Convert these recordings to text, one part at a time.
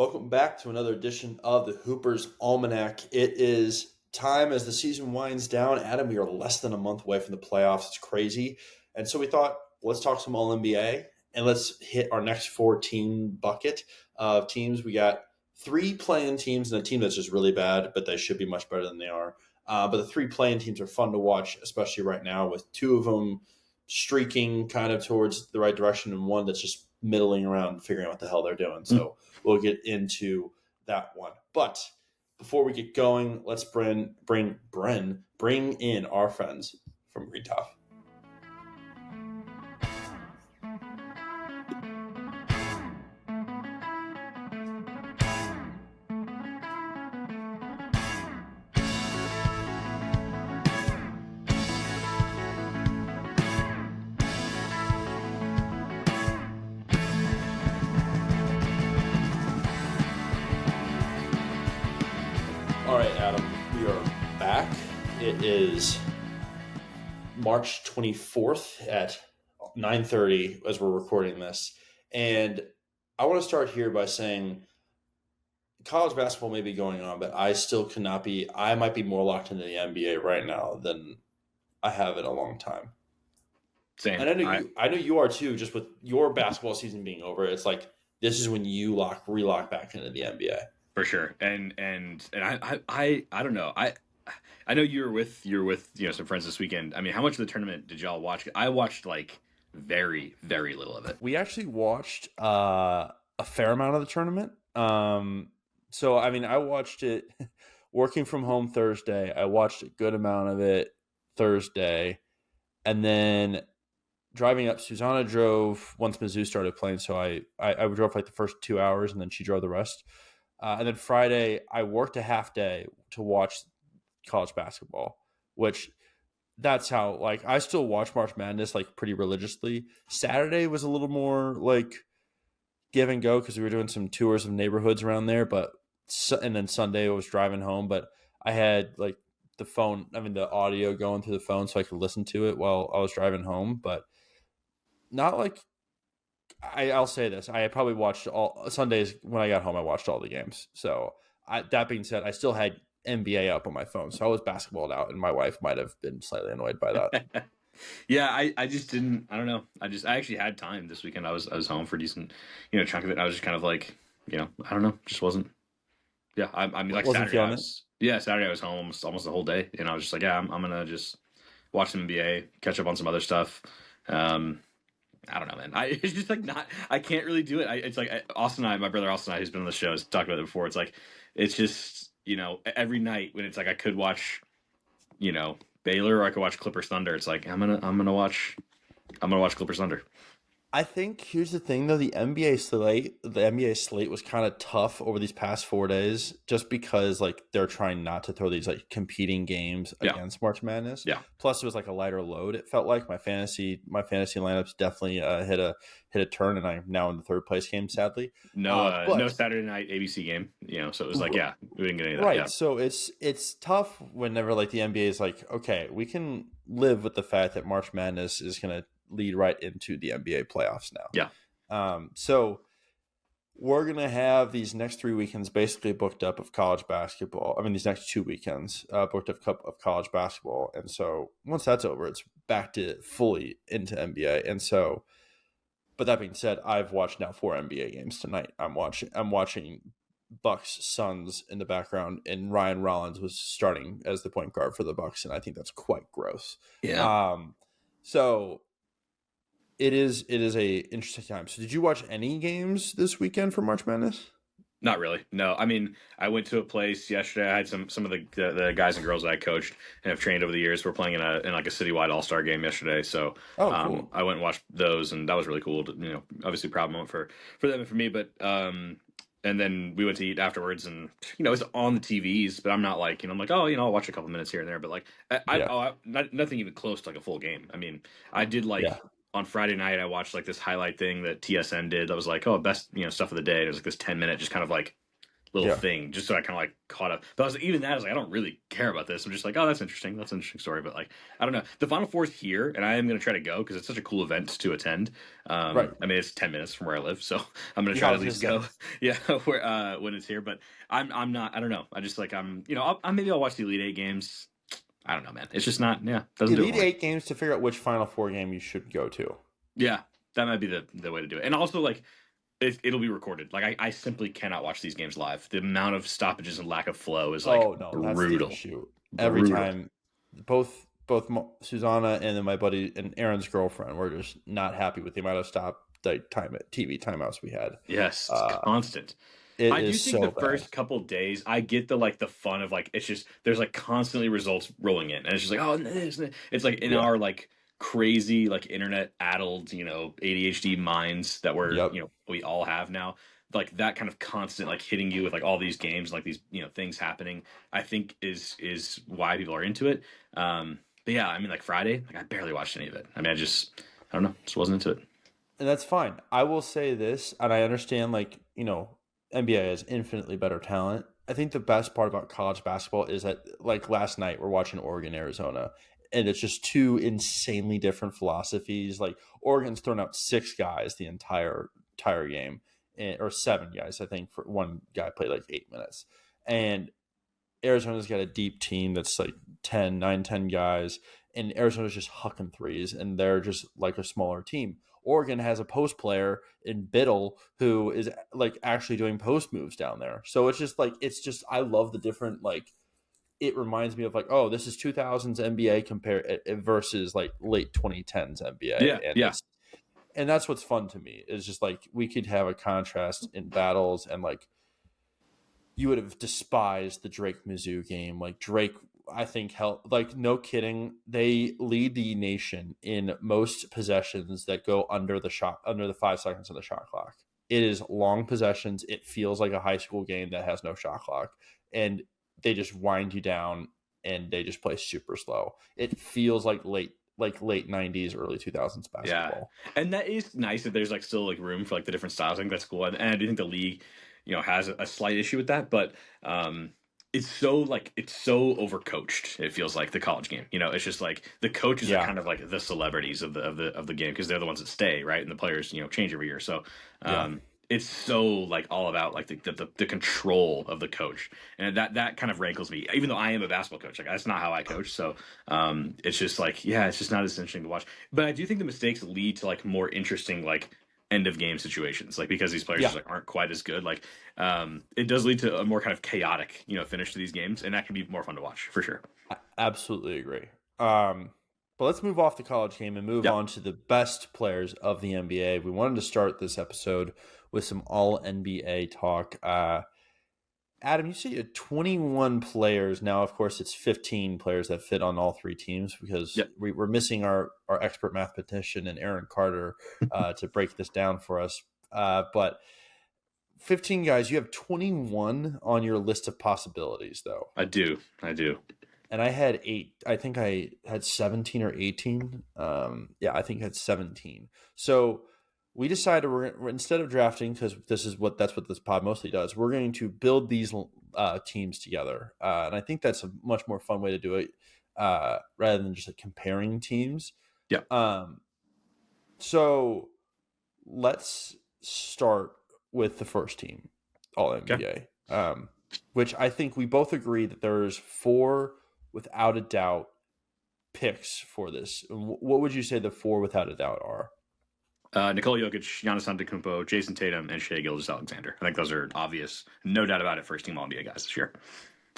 Welcome back to another edition of the Hoopers Almanac. It is time as the season winds down. Adam, we are less than a month away from the playoffs. It's crazy. And so we thought, let's talk some All-NBA and let's hit our next 4-team bucket of teams. We got 3 play-in teams and a team that's just really bad, but they should be much better than they are. But the 3 play-in teams are fun to watch, especially right now with 2 of them streaking kind of towards the right direction and one that's just middling around figuring out what the hell they're doing. So we'll get into that one. But before we get going, let's bring in our friends from Green Top. All right, Adam, we are back. It is March 24th at 9:30 as we're recording this. And I want to start here by saying college basketball may be going on, but I still cannot be. I might be more locked into the NBA right now than I have in a long time. Same. And I know you are too, just with your basketball season being over. It's like this is when you relock back into the NBA. For sure. And I don't know. I know you're with some friends this weekend. I mean, how much of the tournament did y'all watch? I watched like very, very little of it. We actually watched a fair amount of the tournament. So I mean, I watched it working from home Thursday. I watched a good amount of it Thursday, and then driving up. Susanna drove once Mizzou started playing, so I drove like the first 2 hours, and then she drove the rest. And then Friday, I worked a half day to watch college basketball, which that's how, like, I still watch March Madness, like, pretty religiously. Saturday was a little more, like, give and go because we were doing some tours of neighborhoods around there. And then Sunday I was driving home, but I had, like, the audio going through the phone so I could listen to it while I was driving home. But not like, I'll say this. I probably watched all Sundays when I got home. I watched all the games. So that being said, I still had NBA up on my phone. So I was basketballed out, and my wife might have been slightly annoyed by that. Yeah, I just didn't. I don't know. I actually had time this weekend. I was home for a decent chunk of it. And I was just kind of like I don't know. Just wasn't. Yeah, I mean, like Saturday. Saturday I was home almost the whole day, and I was just like, yeah, I'm gonna just watch some NBA, catch up on some other stuff. I don't know, man. It's just like not. I can't really do it. It's like my brother Austin, who's been on the show, has talked about it before. It's like it's just every night when it's like I could watch, Baylor or I could watch Clippers Thunder. It's like I'm gonna watch Clippers Thunder. I think here's the thing though, the NBA slate was kind of tough over these past 4 days just because like they're trying not to throw these like competing games against March Madness. Yeah. Plus it was like a lighter load. It felt like my fantasy lineups definitely hit a turn, and I'm now in the third place game, sadly. No Saturday night ABC game, so it was like, we didn't get any of that. Right. Yeah. So it's tough whenever like the NBA is like, okay, we can live with the fact that March Madness is going to lead right into the NBA playoffs now. Yeah. So we're going to have these next 3 weekends basically booked up of college basketball. I mean, these next 2 weekends booked up of college basketball. And so once that's over, it's back to fully into NBA. And so, but that being said, I've watched now 4 NBA games tonight. I'm watching Bucks Suns in the background, and Ryan Rollins was starting as the point guard for the Bucks, and I think that's quite gross. Yeah. So it is a interesting time. So did you watch any games this weekend for March Madness? Not really. No. I mean, I went to a place yesterday. I had some of the guys and girls that I coached and have trained over the years. We're playing in like a citywide all-star game yesterday. So cool. I went and watched those, and that was really cool. Obviously a proud moment for them and for me. But and then we went to eat afterwards, and it's on the TVs. But I'm not like I'm like, I'll watch a couple minutes here and there. But like nothing even close to like a full game. I mean, I did like. Yeah. On Friday night, I watched like this highlight thing that TSN did. That was like, best stuff of the day. And it was like this 10-minute, just kind of like little Yeah. thing just so I kind of like caught up. But even that, I was like, I don't really care about this. I'm just like, oh, that's interesting. That's an interesting story. But like, I don't know. The Final Four is here, and I am going to try to go because it's such a cool event to attend. Right. I mean, it's 10 minutes from where I live, so I'm going to Yeah, try I to at was gonna least say. go. Yeah, when it's here. But I'm not. I don't know. I just like maybe I'll watch the Elite Eight games. I don't know, man. It's just not. Yeah, doesn't do it Elite for me. Eight games to figure out which Final Four game you should go to. Yeah, that might be the way to do it. And also like it'll be recorded. Like I simply cannot watch these games live. The amount of stoppages and lack of flow is like Oh no, that's the brutal, issue. Every brutal. time, both Susanna and then my buddy and Aaron's girlfriend were just not happy with the amount of TV timeouts we had. Yes, it's Uh, constant. it I do is think the so bad. first couple days, I get the fun of like it's just there's like constantly results rolling in, and it's just like oh, it's like in Yeah. our like crazy like internet addled ADHD minds that Yep. we all have now. Like that kind of constant like hitting you with like all these games, like these things happening. I think is why people are into it. But yeah, I mean like Friday, like I barely watched any of it. I mean I don't know, just wasn't into it. And that's fine. I will say this, and I understand, like, NBA has infinitely better talent. I think the best part about college basketball is that, like, last night we're watching Oregon, Arizona, and it's just two insanely different philosophies. Like, Oregon's thrown out six guys the entire game, or seven guys. I think for one guy played like 8 minutes, and Arizona's got a deep team that's like 10 guys, and Arizona's just hucking threes, and they're just like a smaller team. Oregon has a post player in Biddle who is like actually doing post moves down there. So I love the different, like, it reminds me of like, oh, this is 2000s NBA compared versus like late 2010s NBA, Yeah, and yeah. that's what's fun to me is just like we could have a contrast in battles, and like you would have despised the Drake Mizzou game. Like Drake, I think, helped. Like, no kidding, they lead the nation in most possessions that go under the 5 seconds of the shot clock. It is long possessions. It feels like a high school game that has no shot clock, and they just wind you down, and they just play super slow. It feels like late 90s, early 2000s Yeah, basketball. and that is nice that there's like still like room for like the different styles. I think that's cool, and I do think the league, has a slight issue with that, but it's so overcoached. It feels like the college game. It's just like the coaches are Yeah, kind of like the celebrities of the game because they're the ones that stay, right, and the players change every year. So yeah. it's so like all about like the control of the coach, and that kind of rankles me. Even though I am a basketball coach, like that's not how I coach. So it's just like it's just not as interesting to watch. But I do think the mistakes lead to like more interesting like end of game situations, like because these players Yeah, just like aren't quite as good. Like it does lead to a more kind of chaotic finish to these games, and that can be more fun to watch for sure. I absolutely agree. But let's move off the college game and move Yeah. on to the best players of the NBA. We wanted to start this episode with some all NBA talk. Adam, you see 21 players. Now, of course, it's 15 players that fit on all three teams because Yeah. we're missing our expert mathematician and Aaron Carter to break this down for us. But 15 guys, you have 21 on your list of possibilities, though. I do. And I had 8. I think I had 17 or 18. Yeah, I think I had 17. So we decided we're instead of drafting, because that's what this pod mostly does. We're going to build these teams together, and I think that's a much more fun way to do it rather than just like comparing teams. Yeah. Um, so let's start with the first team, All Okay. NBA, which I think we both agree that there's 4 without a doubt picks for this. What would you say the 4 without a doubt are? Nikola Jokic, Giannis Antetokounmpo, Jason Tatum, and Shai Gilgeous-Alexander. I think those are obvious, no doubt about it, first team All NBA guys this year.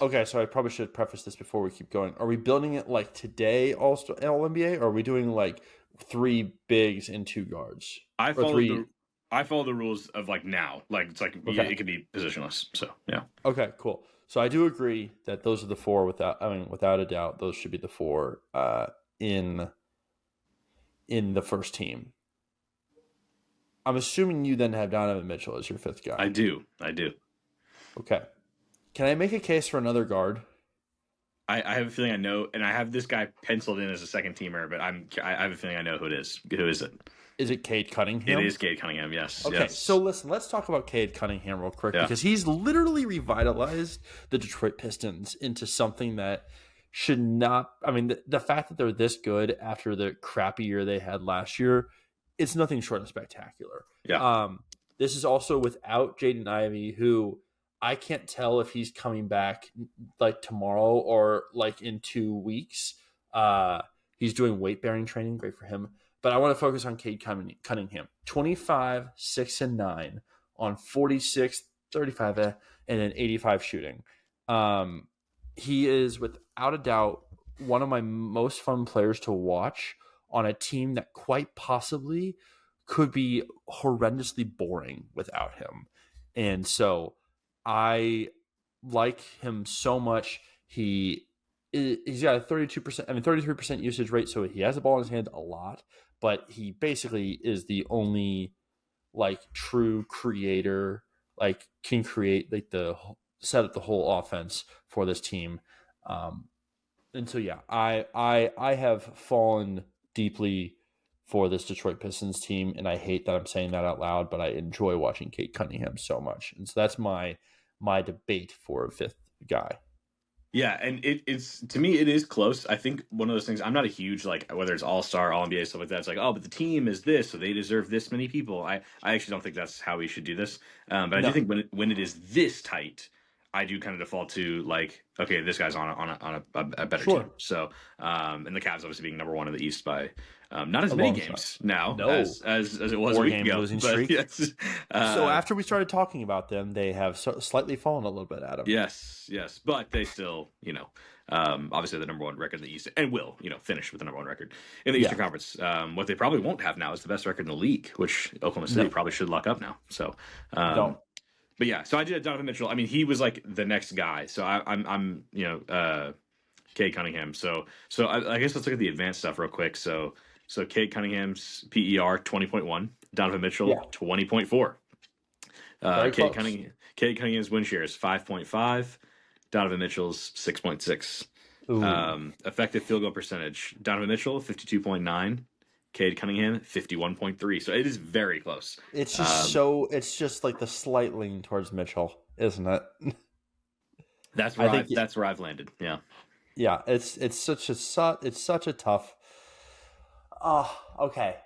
Okay, so I probably should preface this before we keep going. Are we building it like today, All NBA, or are we doing like 3 bigs and 2 guards, I or followed 3? the I follow the rules of like now, like it's like Okay, it could be positionless. So yeah, okay, cool. So I do agree that those are the 4 without a doubt, those should be the 4 in the first team. I'm assuming you then have Donovan Mitchell as your 5th guy. I do. Okay. Can I make a case for another guard? I have a feeling I know, and I have this guy penciled in as a second teamer, but I have a feeling I know who it is. Who is it? Is it Cade It Cunningham? is Cade Cunningham. Yes, Okay, so yes, listen, let's talk about Cade Cunningham real quick yeah, because he's literally revitalized the Detroit Pistons into something that should not. I mean, the fact that they're this good after the crappy year they had last year, it's nothing short of spectacular. yeah. Um, this is also without Jaden Ivey, who I can't tell if he's coming back like tomorrow or like in 2 weeks. He's doing weight bearing training, great for him. But I want to focus on Cade Cunningham. 25, 6, and 9 on 46, 35, and an 85 shooting. Um, he is, without a doubt, one of my most fun players to watch on a team that quite possibly could be horrendously boring without him. And so I like him so much. He's got a 32%, 33% usage rate, so he has the ball in his hand a lot, but he basically is the only like true creator, like can create like the set up the whole offense for this team. Um, and so yeah, I have fallen deeply for this Detroit Pistons team, and I hate that I'm saying that out loud, but I enjoy watching Cade Cunningham so much, and so that's my debate for a fifth guy. Yeah, and it's to me it is close. I think one of those things. I'm not a huge like whether it's All Star, All NBA stuff like that. It's like, oh, but the team is this, so they deserve this many people. I actually don't think that's how we should do this. But I do No, think when it is this tight, I do kind of default to like, okay, this guy's on a better sure, team. So and the Cavs obviously being number one in the East by not as a many long shot. games now No, as it was a 4 week game ago. losing But streak. yes, So after we started talking about them, they have slightly fallen a little bit, Adam. yes, yes, but they still, obviously the number one record in the East, and will, finish with the number one record in the Yeah, Eastern Conference. What they probably won't have now is the best record in the league, which Oklahoma City no, probably should lock up now. So, don't. but yeah, so I did Donovan Mitchell. I mean, he was like the next guy. So I'm Cade Cunningham. So I guess let's look at the advanced stuff real quick. So Cade Cunningham's PER 20.1, Donovan Mitchell Yeah, 20.4. very close. Cade Cunningham's win share is 5.5. Donovan Mitchell's 6.6. Ooh, Effective field goal percentage. Donovan Mitchell 52.9. Cade Cunningham 51.3. So it is very close. it's just Um, so. It's just like the slight lean towards Mitchell, isn't it? that's I where think. I've landed. Yeah. Yeah, it's such a tough. Oh, okay.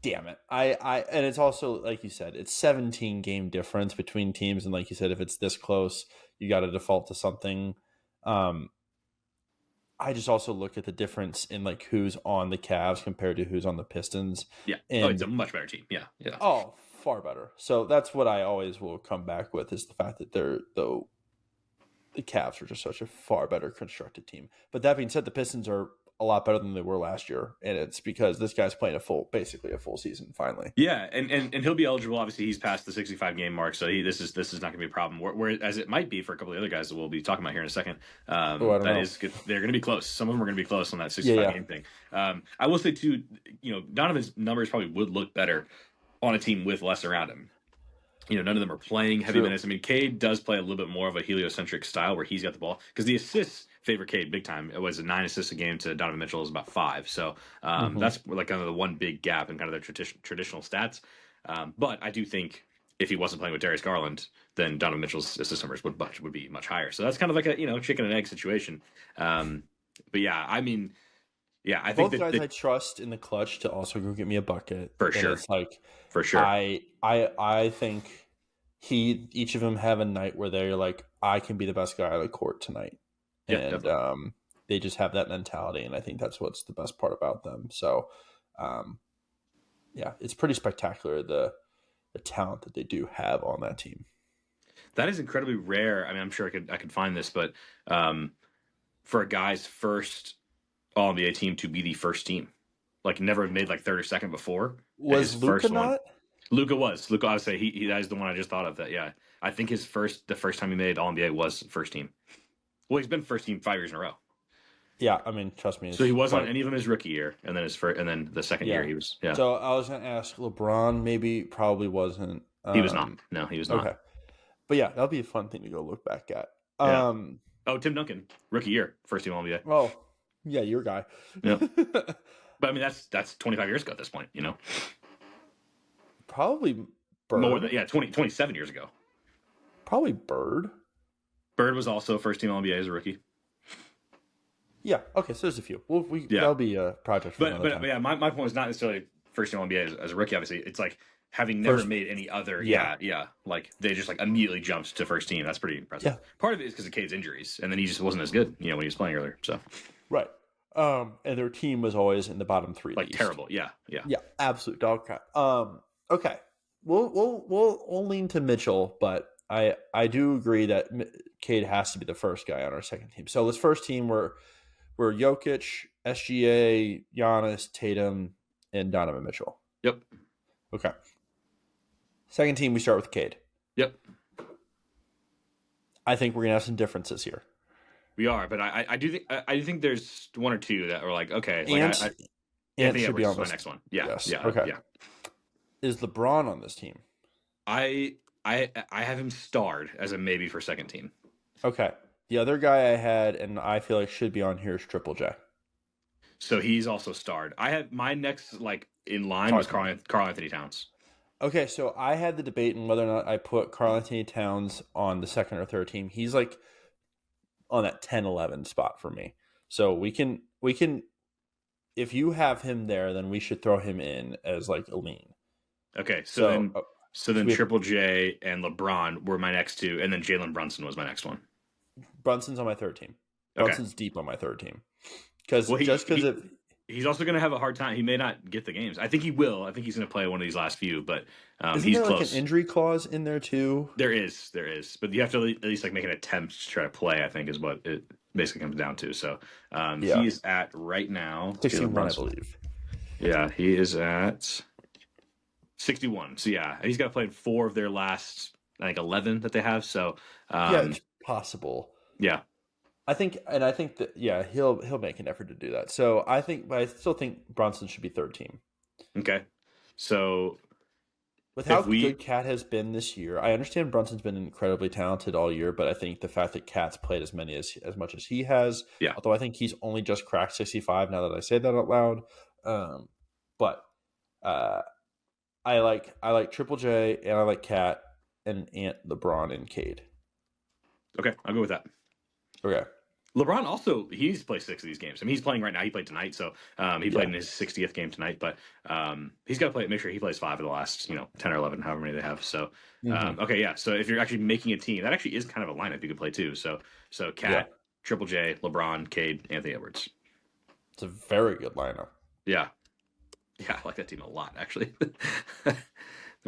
Damn it. And it's also like you said, it's 17 game difference between teams, and like you said, if it's this close, you got to default to something. Um, I just also look at the difference in like who's on the Cavs compared to who's on the Pistons, Yeah. Oh, it's a and much better team. Yeah. Yeah. oh, far better. So that's what I always will come back with is the fact that the Cavs are just such a far better constructed team. But that being said, the Pistons are a lot better than they were last year, and it's because this guy's playing basically a full season finally. Yeah, and he'll be eligible. Obviously, he's past the 65 game mark, so this is not going to be a problem. Whereas it might be for a couple of the other guys that we'll be talking about here in a second. Oh, I don't That know. is good. They're going to be close. Some of them are going to be close on that Yeah, 65 yeah, game thing. I will say too, Donovan's numbers probably would look better on a team with less around him. None of them are playing heavy true. minutes. I mean, Cade does play a little bit more of a heliocentric style where he's got the ball because the assists favor Cade big time. It was 9 assists a game to Donovan Mitchell is about 5. So Mm-hmm. that's like kind of the one big gap in kind of their traditional stats. But I do think if he wasn't playing with Darius Garland, then Donovan Mitchell's assist numbers would be much higher. So that's kind of like a chicken and egg situation. But yeah, I mean, yeah, I think Both guys I that trust in the clutch to also go get me a bucket, for and sure, it's like for sure. I think each of them have a night where they're like, I can be the best guy on the court tonight, Yeah, and definitely. they just have that mentality, and I think that's what's the best part about them. So, um, yeah, it's pretty spectacular the talent that they do have on that team. That is incredibly rare. I mean, I'm sure I could find this, but um, for a guy's first All NBA team to be the first team, like never made like third or second before, and his Was Luca first one, not? Luca. I would say he that is the one I just thought of. That yeah, I think the first time he made All NBA was first team. Well, he's been first team 5 years in a row. Yeah, I mean, trust me, So he it's wasn't on quite any of them his rookie year, and then his first, and then the second year yeah. he was yeah So I was gonna ask LeBron, maybe probably wasn't. he was not. No, he was not. Okay, but yeah, that'll be a fun thing to go look back at. Yeah. Oh, Tim Duncan, rookie year, first team All NBA. Oh, yeah, your guy. Yeah, but I mean that's 25 years ago at this point. Probably More Bird. than 27 years ago. Probably Bird. Bird was also first team All NBA as a rookie. Yeah. Okay. So there's a few. Well, that'll be a project for another time. But yeah, my point was not necessarily first team All NBA as a rookie. Obviously, it's like having never made any other. Yeah. Like they just like immediately jumped to first team. That's pretty impressive. Yeah. Part of it is because of Cade's injuries, and then he just wasn't as good. When he was playing earlier. So. Right. And their team was always in the bottom three. Like terrible. Yeah. Absolute dog crap. Okay. We'll lean to Mitchell, but I do agree that Cade has to be the first guy on our second team. So this first team we're Jokic, SGA, Giannis, Tatum, and Donovan Mitchell. Yep. Okay. Second team, we start with Cade. Yep. I think we're gonna have some differences here. We are, but I do think there's one or two that are like okay. Like Ant should be on my next one. Yeah. Yes. Yeah. Okay. Yeah. Is LeBron on this team? I have him starred as a maybe for second team. Okay. The other guy I had, and I feel like should be on here, is Triple J. So he's also starred. I had my next in line was Karl Anthony Towns. Okay, so I had the debate on whether or not I put Karl Anthony Towns on the second or third team. He's like on that 10-11 spot for me. So we can if you have him there, then we should throw him in as like a lean. Okay, so then Triple J and LeBron were my next two, and then Jalen Brunson was my next one. Brunson's on my third team. Brunson's deep on my third team. Because he's also going to have a hard time. He may not get the games. I think he will. I think he's going to play one of these last few, but isn't he's there close. Like an injury clause in there too? There is, but you have to at least make an attempt to try to play. I think is what it basically comes down to. So he's at right now 61, I believe. Yeah, he is at 61. So yeah, he's got to play in 4 of their last 11 that they have. So it's possible. Yeah. I think that he'll make an effort to do that. So but I still think Brunson should be third team. Okay, so with how good Cat has been this year, I understand Brunson's been incredibly talented all year, but I think the fact that Cat's played as much as he has, although I think he's only just cracked 65 now that I say that out loud, but I like Triple J and I like Cat and Ant, LeBron, and Cade. Okay, I'll go with that. Okay. LeBron also, he's played 6 of these games. I mean, he's playing right now. He played tonight, so he played in his 60th game tonight. But he's got to make sure he plays 5 of the last 10 or 11, however many they have. So okay, yeah. So if you're actually making a team, that actually is kind of a lineup you could play too. So Cat, Triple J, LeBron, Cade, Anthony Edwards. It's a very good lineup. Yeah, I like that team a lot actually. The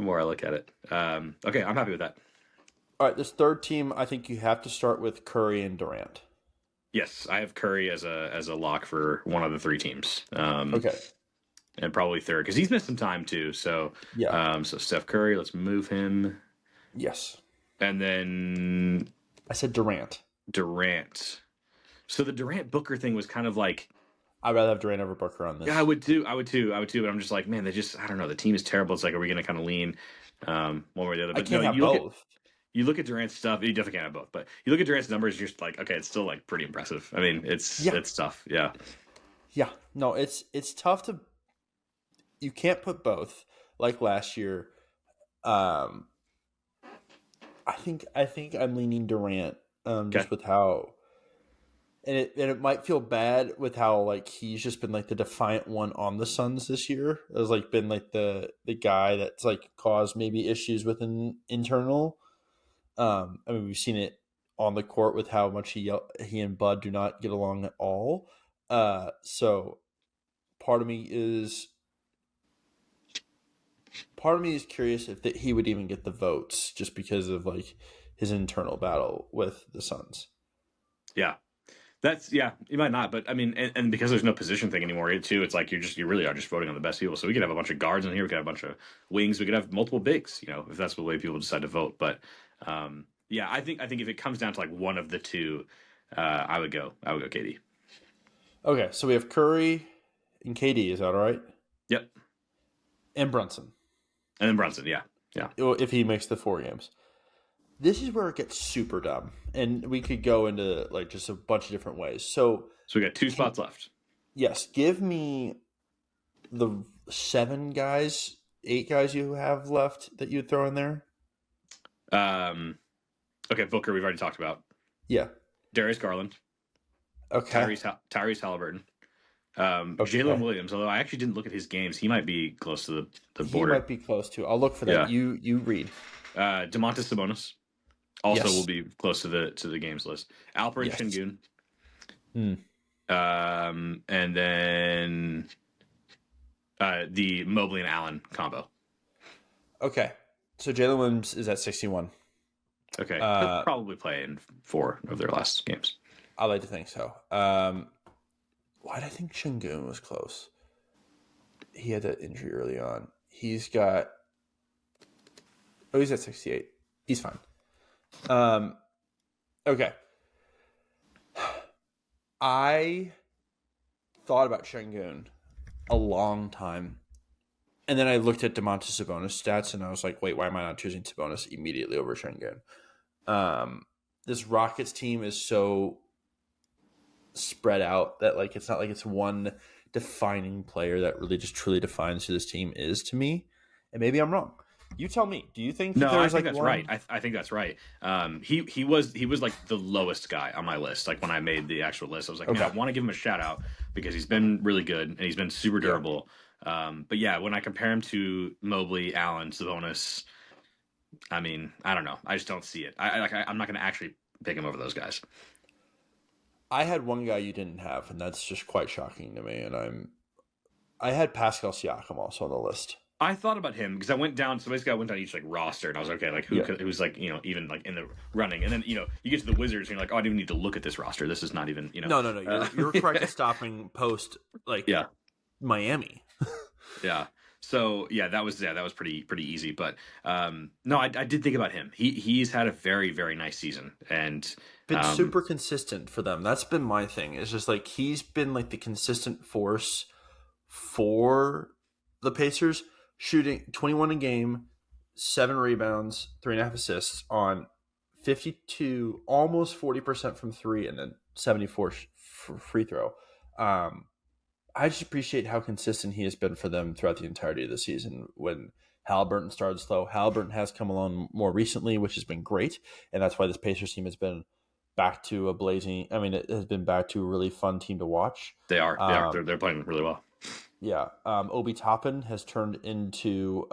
more I look at it, okay, I'm happy with that. All right, this third team, I think you have to start with Curry and Durant. Yes, I have Curry as a lock for one of the 3 teams. Okay, and probably third because he's missed some time too. So so Steph Curry, let's move him. Yes, and then I said Durant. So the Durant Booker thing was kind of like I'd rather have Durant over Booker on this. Yeah, I would too. But I'm just like, man, I don't know. The team is terrible. It's like, are we going to kind of lean one way or the other? But I can't have both. You look at Durant's stuff. You definitely can't have both. But you look at Durant's numbers, you're just like, okay, it's still like pretty impressive. I mean, it's tough. Yeah. Yeah. No, it's tough to. You can't put both like last year. I think I'm leaning Durant just with how. And it might feel bad with how like he's just been like the defiant one on the Suns this year. It was like been like the guy that's like caused maybe issues with an internal. I mean, we've seen it on the court with how much he and Bud do not get along at all. So part of me is curious if he would even get the votes just because of like his internal battle with the Suns. Yeah. You might not, but I mean, and because there's no position thing anymore too, it's like you really are just voting on the best people. So we could have a bunch of guards in here, we could have a bunch of wings, we could have multiple bigs, if that's the way people decide to vote. But I think if it comes down to like one of the two, I would go KD. Okay, so we have Curry and KD. Is that all right? Yep. And Brunson. And then Brunson, yeah. If he makes the 4 games. this is where it gets super dumb, and we could go into like just a bunch of different ways. So we got 2 spots left. Yes, give me the 7 guys, 8 guys you have left that you'd throw in there. Okay, Booker, we've already talked about. Yeah. Darius Garland. Okay. Tyrese Halliburton. Okay. Jalen Williams, although I actually didn't look at his games, he might be close to the border. He might be close to. I'll look for that. Yeah. You read. Domantas Sabonis also will be close to the games list. Alperen Şengün. And then the Mobley and Allen combo. Okay. So Jalen Williams is at 61. Okay. He'll probably play in 4 of their last games. I like to think so. Why do I think Şengün was close? He had that injury early on. He's got... Oh, he's at 68. He's fine. Okay. I thought about Şengün a long time. And then I looked at Domantas Sabonis stats, and I was like, wait, why am I not choosing Sabonis immediately over Şengün? This Rockets team is so spread out that like it's not like it's one defining player that really just truly defines who this team is to me. And maybe I'm wrong. You tell me. Do you think? No, I think that's right. I think that's right. He was like the lowest guy on my list. Like when I made the actual list, I was like, I want to give him a shout out because he's been really good and he's been super durable. But yeah, when I compare him to Mobley, Allen, Sabonis, I mean, I don't know. I just don't see it. I'm not going to actually pick him over those guys. I had one guy you didn't have, and that's just quite shocking to me. And I had Pascal Siakam also on the list. I thought about him because I went down. So basically, I went down each like roster, and I was like, okay, like who's like even like in the running, and then you get to the Wizards, and you're like, oh, I didn't even need to look at this roster. This is not even No. You're correct in stopping post Miami. Yeah. So that was pretty easy. But no, I did think about him. He's had a very, very nice season and been super consistent for them. That's been my thing. It's just like he's been like the consistent force for the Pacers, shooting 21 a game, 7 rebounds, 3.5 assists on 52, almost 40% from 3, and then 74 free throw. I just appreciate how consistent he has been for them throughout the entirety of the season. When Halliburton started slow, Halliburton has come along more recently, which has been great, and that's why this Pacers team has been back to a blazing. I mean, it has been back to a really fun team to watch. They are. They're playing really well. Yeah. Obi Toppin has turned into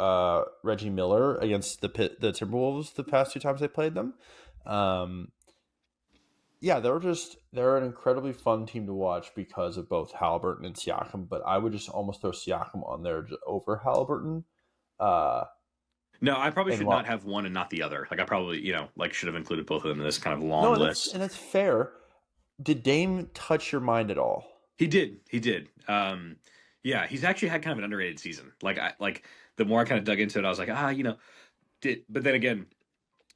Reggie Miller against the Timberwolves the past 2 times they played them. Yeah, they're an incredibly fun team to watch because of both Halliburton and Siakam, but I would just almost throw Siakam on there over Halliburton. No, I probably should not have one and not the other. Like I probably, should have included both of them in this kind of long list. And that's fair. Did Dame touch your mind at all? He did. Yeah, he's actually had kind of an underrated season. Like the more I kind of dug into it, I was like, but then again,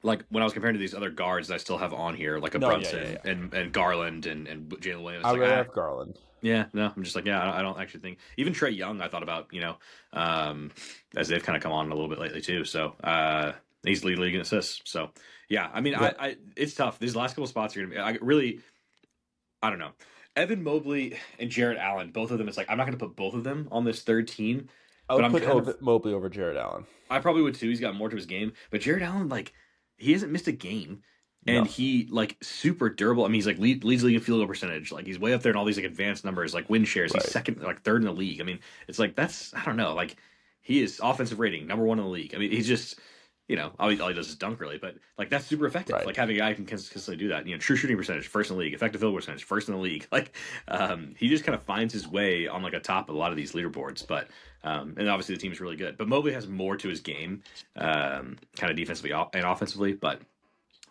like when I was comparing to these other guards that I still have on here, like Brunson and Garland and Jalen Williams. I really have Garland. Yeah, no, I'm just like, I don't actually think even Trae Young. I thought about, as they've kind of come on a little bit lately too. So he's league in assists. So yeah, I mean, I it's tough. These last couple spots are gonna be. I don't know. Evan Mobley and Jarrett Allen, both of them. It's like I'm not going to put both of them on this third team. I would put Mobley over Jarrett Allen. I probably would too. He's got more to his game, but Jarrett Allen, like, he hasn't missed a game, and he like super durable. I mean, he's like leads league in field goal percentage. Like he's way up there in all these like advanced numbers, like win shares. He's second, like third in the league. I mean, it's like I don't know. Like he is offensive rating #1 in the league. I mean, he's just. All he does is dunk, really, but like that's super effective. Right. Like having a guy who can consistently do that. True shooting percentage, first in the league. Effective field goal percentage, first in the league. Like he just kind of finds his way on like a top of a lot of these leaderboards. But and obviously the team is really good. But Mobley has more to his game, kind of defensively and offensively. But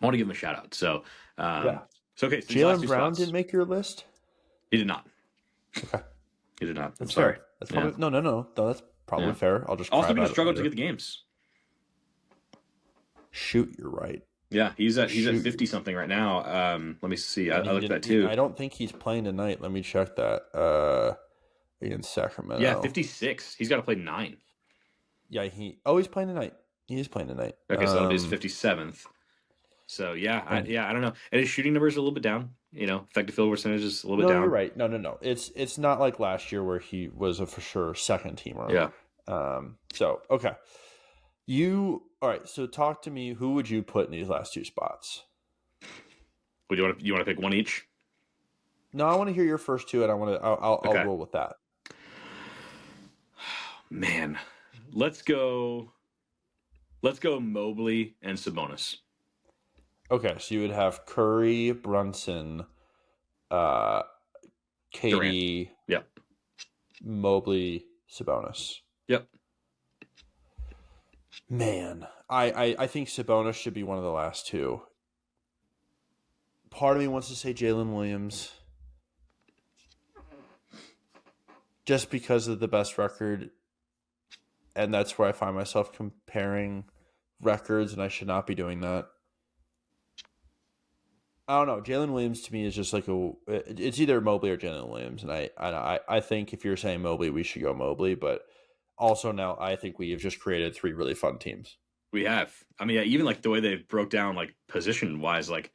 I want to give him a shout out. So okay. So Jaylen Brown didn't make your list. He did not. Okay, he did not. That's sorry. Fair. That's probably, no. That's probably fair. I'll just also because struggled to get the games. Shoot, you're right. Yeah, he's at 50 something right now. Let me see. I looked at that too. I don't think he's playing tonight. Let me check that. Against Sacramento. Yeah, 56. He's got to play 9. Yeah, he's playing tonight. He is playing tonight. Okay, so that'll be his 57th. So yeah, And I don't know. And his shooting numbers are a little bit down. Effective field percentage is a little bit no, you're down. right. No. It's not like last year where he was a for sure second teamer. Yeah. So okay. All right, so talk to me, who would you put in these last two spots? Would you want to pick one each? No, I want to hear your first two, and I'll Okay. roll with that. Man, let's go. Let's go Mobley and Sabonis. Okay, so you would have Curry, Brunson, uh, Durant. KD, Yep. Mobley, Sabonis. Yep. Man, I think Sabonis should be one of the last two. Part of me wants to say Jalen Williams, just because of the best record, and that's where I find myself comparing records, and I should not be doing that. I don't know. Jalen Williams to me is just like it's either Mobley or Jalen Williams, and I think if you're saying Mobley, we should go Mobley, but also now I think we have just created three really fun teams. We have. I mean, yeah, even like the way they broke down like position wise, like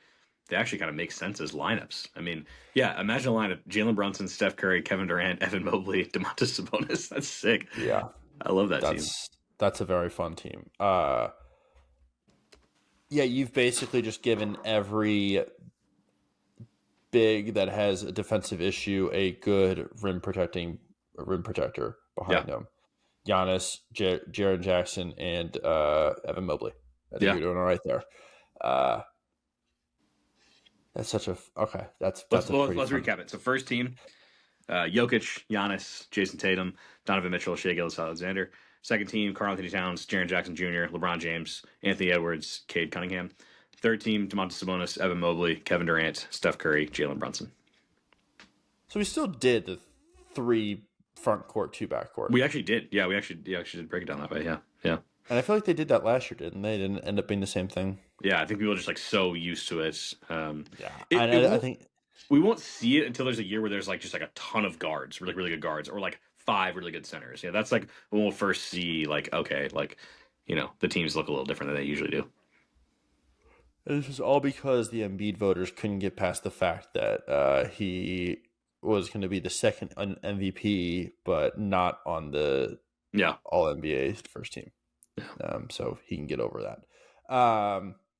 they actually kind of make sense as lineups. I mean, yeah, imagine a lineup: Jalen Brunson, Steph Curry, Kevin Durant, Evan Mobley, Domantas Sabonis. That's sick. Yeah, I love that team. That's a very fun team. Yeah, you've basically just given every big that has a defensive issue a good rim protector behind them. Giannis, Jaren Jackson, and Evan Mobley. I think you're doing all right there. That's such a okay. Let's recap it. So first team: Jokic, Giannis, Jason Tatum, Donovan Mitchell, Shai Gilgeous-Alexander. Second team: Karl Anthony Towns, Jaren Jackson Jr., LeBron James, Anthony Edwards, Cade Cunningham. Third team: Domantas Sabonis, Evan Mobley, Kevin Durant, Steph Curry, Jalen Brunson. So we still did the three front court, two back court. We actually did. Yeah, we actually did break it down that way. Yeah. And I feel like they did that last year, didn't they? Didn't end up being the same thing. Yeah, I think people are just like so used to it. I think we won't see it until there's a year where there's like just like a ton of guards, really really good guards, or like 5 really good centers. Yeah, that's like when we'll first see like okay, like the teams look a little different than they usually do. This is all because the Embiid voters couldn't get past the fact that he was going to be the second MVP, but not on the All NBA first team. Yeah. So he can get over that.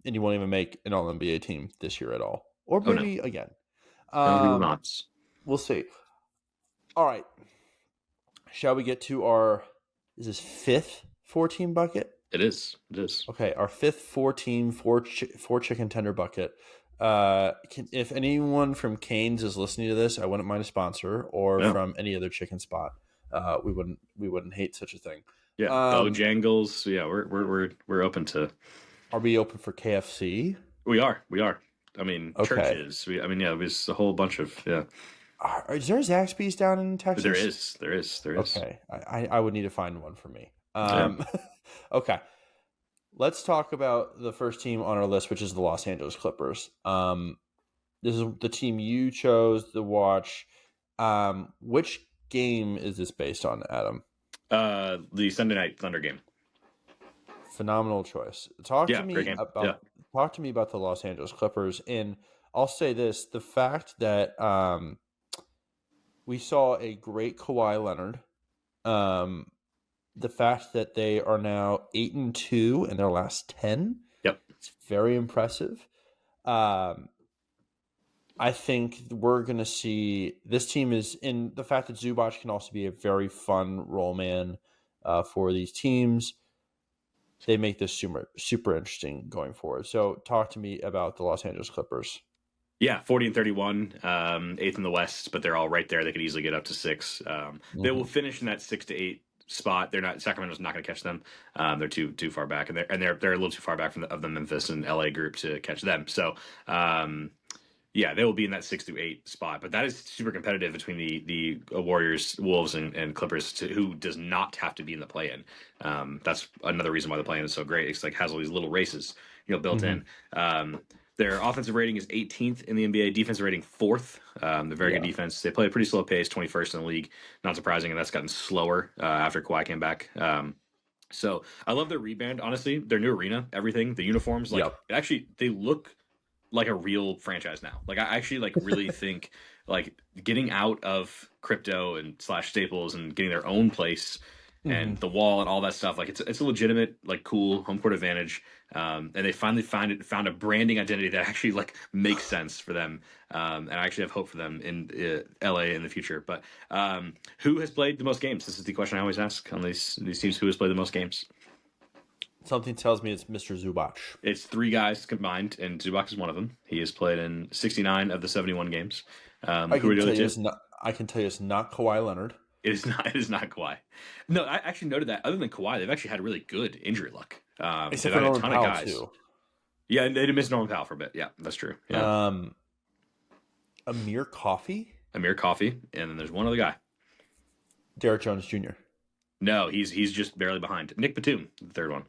And he won't even make an All NBA team this year at all, or maybe again. We'll see. All right. Shall we get to is this fifth 4-team bucket? It is. Okay, our fifth 4-team, four chicken tender bucket. If anyone from Cane's is listening to this, I wouldn't mind a sponsor, or from any other chicken spot. We wouldn't hate such a thing. Yeah, Bojangles. Yeah, we're open to. Are we open for KFC? We are. I mean, churches. There's a whole bunch of Is there Zaxby's down in Texas? There is. Okay, I would need to find one for me. Okay, let's talk about the first team on our list, which is the Los Angeles Clippers. This is the team you chose to watch. Which game is this based on, Adam? The Sunday Night Thunder game. Phenomenal choice. Talk to me about the Los Angeles Clippers, and I'll say this: the fact that we saw a great Kawhi Leonard, the fact that they are now 8-2 in their last 10. Yep, it's very impressive. I think we're going to see this team is in the fact that Zubac can also be a very fun role man for these teams. They make this super interesting going forward. So talk to me about the Los Angeles Clippers. Yeah, 40-31, eighth in the West, but they're all right there. They could easily get up to 6. They will finish in that 6 to 8 spot. Sacramento's not going to catch them. They're too far back, and they're a little too far back from the Memphis and LA group to catch them. So they will be in that 6 to 8 spot. But that is super competitive between the Warriors, Wolves, and Clippers, who does not have to be in the play-in. That's another reason why the play-in is so great. It's like has all these little races, built in. Their offensive rating is 18th in the NBA. Defensive rating 4th. They're very good defense. They play a pretty slow pace, 21st in the league. Not surprising, and that's gotten slower after Kawhi came back. So I love their rebrand. Honestly, their new arena, everything, the uniforms, like Yep. it actually they look like a real franchise now. Like I actually like really think like getting out of crypto and slash staples and getting their own place Hmm. and the wall and all that stuff. Like it's a legitimate, like cool home court advantage. And they finally found a branding identity that actually like makes sense for them. And I actually have hope for them in LA in the future. But who has played the most games? This is the question I always ask on these teams. Who has played the most games? Something tells me it's Mr. Zubac. It's three guys combined, and Zubac is one of them. He has played in 69 of the 71 games. Who are the other two? I can tell you it's not Kawhi Leonard. It is not. It is not Kawhi. No, I actually noted that. Other than Kawhi, they've actually had really good injury luck. They've Except for had a Norman ton of Powell guys. too. Yeah, and they did miss Norman Powell for a bit. Yeah, that's true. Yeah, Amir Coffey, Amir Coffey, and then there's one other guy. Derek Jones Jr. No, he's just barely behind. Nick Batum, the third one.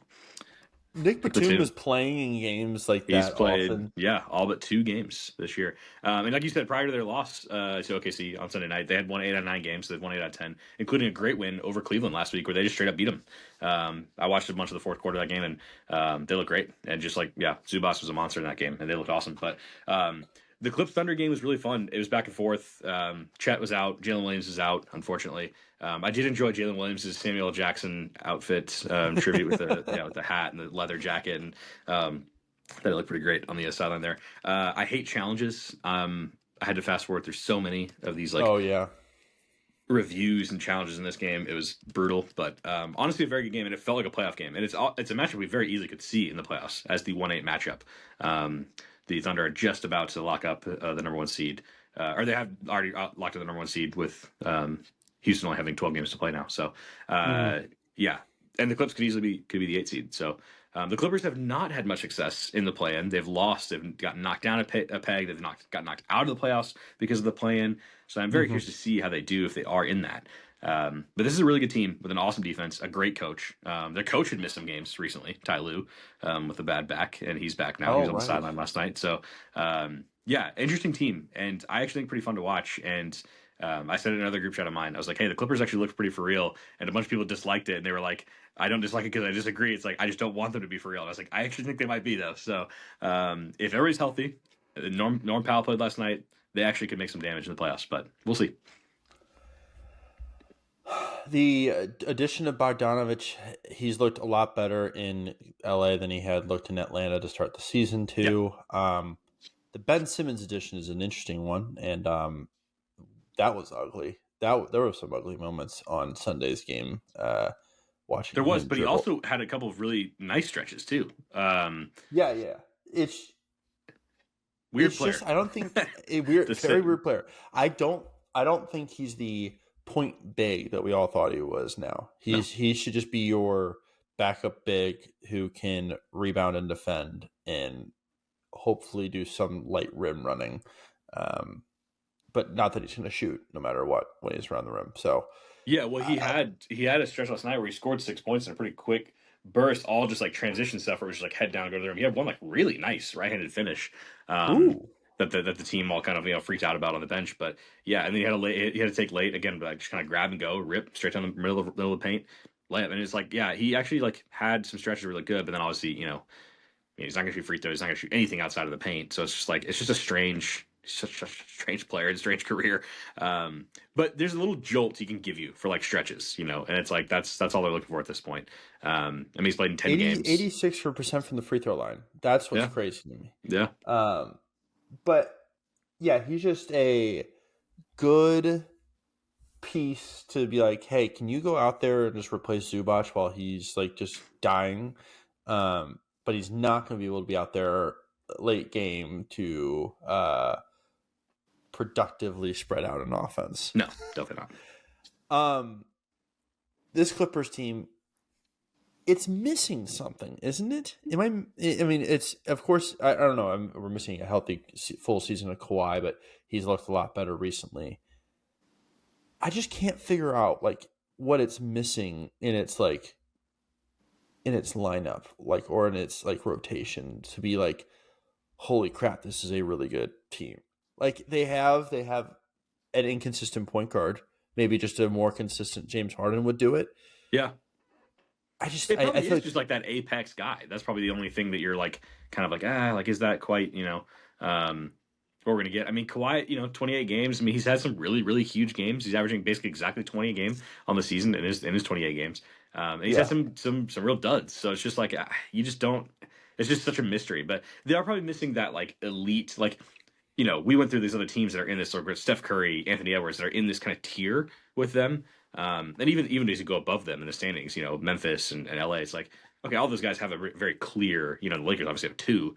Nick Batum was playing in games like He's that played, often. yeah, all but 2 games this year. And like you said, prior to their loss to OKC on Sunday night, they had won 8 out of 9 games. So they've won 8 out of 10, including a great win over Cleveland last week where they just straight up beat them. I watched a bunch of the fourth quarter of that game, and they look great. And just like, yeah, Zubas was a monster in that game, and they looked awesome. But the Clips Thunder game was really fun. It was back and forth. Chet was out. Jalen Williams is out, unfortunately. I did enjoy Jalen Williams' Samuel L. Jackson outfit tribute with the hat and the leather jacket, and that looked pretty great on the sideline there. I hate challenges. I had to fast forward through so many of these like Oh yeah. reviews and challenges in this game. It was brutal, but honestly, a very good game, and it felt like a playoff game. And it's a matchup we very easily could see in the playoffs as the 1-8 matchup. The Thunder are just about to lock up the number 1 seed, or they have already locked up the number 1 seed with Houston only having 12 games to play now. So yeah, and the Clips could be the 8 seed. So the Clippers have not had much success in the play-in. They've lost. They've gotten knocked down a peg. They've got knocked out of the playoffs because of the play-in. So I'm very curious to see how they do if they are in that. But this is a really good team with an awesome defense, a great coach. Their coach had missed some games recently, Ty Lue, with a bad back, and he's back now. He was on the sideline last night. So yeah, interesting team, and I actually think pretty fun to watch. And I said in another group chat of mine, I was like, hey, the Clippers actually looked pretty for real, and a bunch of people disliked it, and they were like, I don't dislike it because I disagree. It's like, I just don't want them to be for real. And I was like, I actually think they might be, though. So if everybody's healthy, Norm Powell played last night, they actually could make some damage in the playoffs, but we'll see. The addition of Bogdanovich, he's looked a lot better in LA than he had looked in Atlanta to start the season too. Yeah. The Ben Simmons addition is an interesting one, and that was ugly. There were some ugly moments on Sunday's game. Watching there was, but dribble. He also had a couple of really nice stretches too. Yeah, it's weird it's player. Just, I don't think a weird player. I don't think he's the point big that we all thought he was. Now he should just be your backup big who can rebound and defend and hopefully do some light rim running, but not that he's going to shoot no matter what when he's around the rim. So yeah, well he had a stretch last night where he scored 6 points in a pretty quick burst, all just like transition stuff where it was just like head down, go to the rim. He had one like really nice right-handed finish. That the team all kind of freaked out about on the bench, but yeah, and then he had to take late again, but just kind of grab and go, rip straight down the middle of the paint, layup, and it's like yeah, he actually like had some stretches really good, but then obviously he's not gonna shoot free throws, he's not gonna shoot anything outside of the paint, so it's just a strange. Such a strange player and strange career, but there's a little jolt he can give you for like stretches, and it's like that's all they're looking for at this point. I mean, he's played in 10 games, 86% from the free throw line. That's what's crazy to me. Yeah. But yeah, he's just a good piece to be like, hey, can you go out there and just replace Zubac while he's like just dying? But he's not going to be able to be out there late game to productively spread out an offense. No, definitely not. This Clippers team, it's missing something, isn't it? I mean, it's of course. I don't know. We're missing a healthy full season of Kawhi, but he's looked a lot better recently. I just can't figure out like what it's missing in its lineup, like or in its like rotation to be like, holy crap, this is a really good team. Like they have an inconsistent point guard. Maybe just a more consistent James Harden would do it. Yeah. It I probably feel is like just like that apex guy. That's probably the only thing that you're like kind of like like is that quite what we're gonna get? I mean, Kawhi, 28 games. I mean, he's had some really really huge games. He's averaging basically exactly 20 a game on the season in his 28 games. And he's had yeah. some real duds. So it's just like you just don't. It's just such a mystery. But they are probably missing that like elite like. We went through these other teams that are in this sort of Steph Curry, Anthony Edwards that are in this kind of tier with them. And even as you go above them in the standings, Memphis and LA, it's like, okay, all those guys have a very clear, the Lakers obviously have two,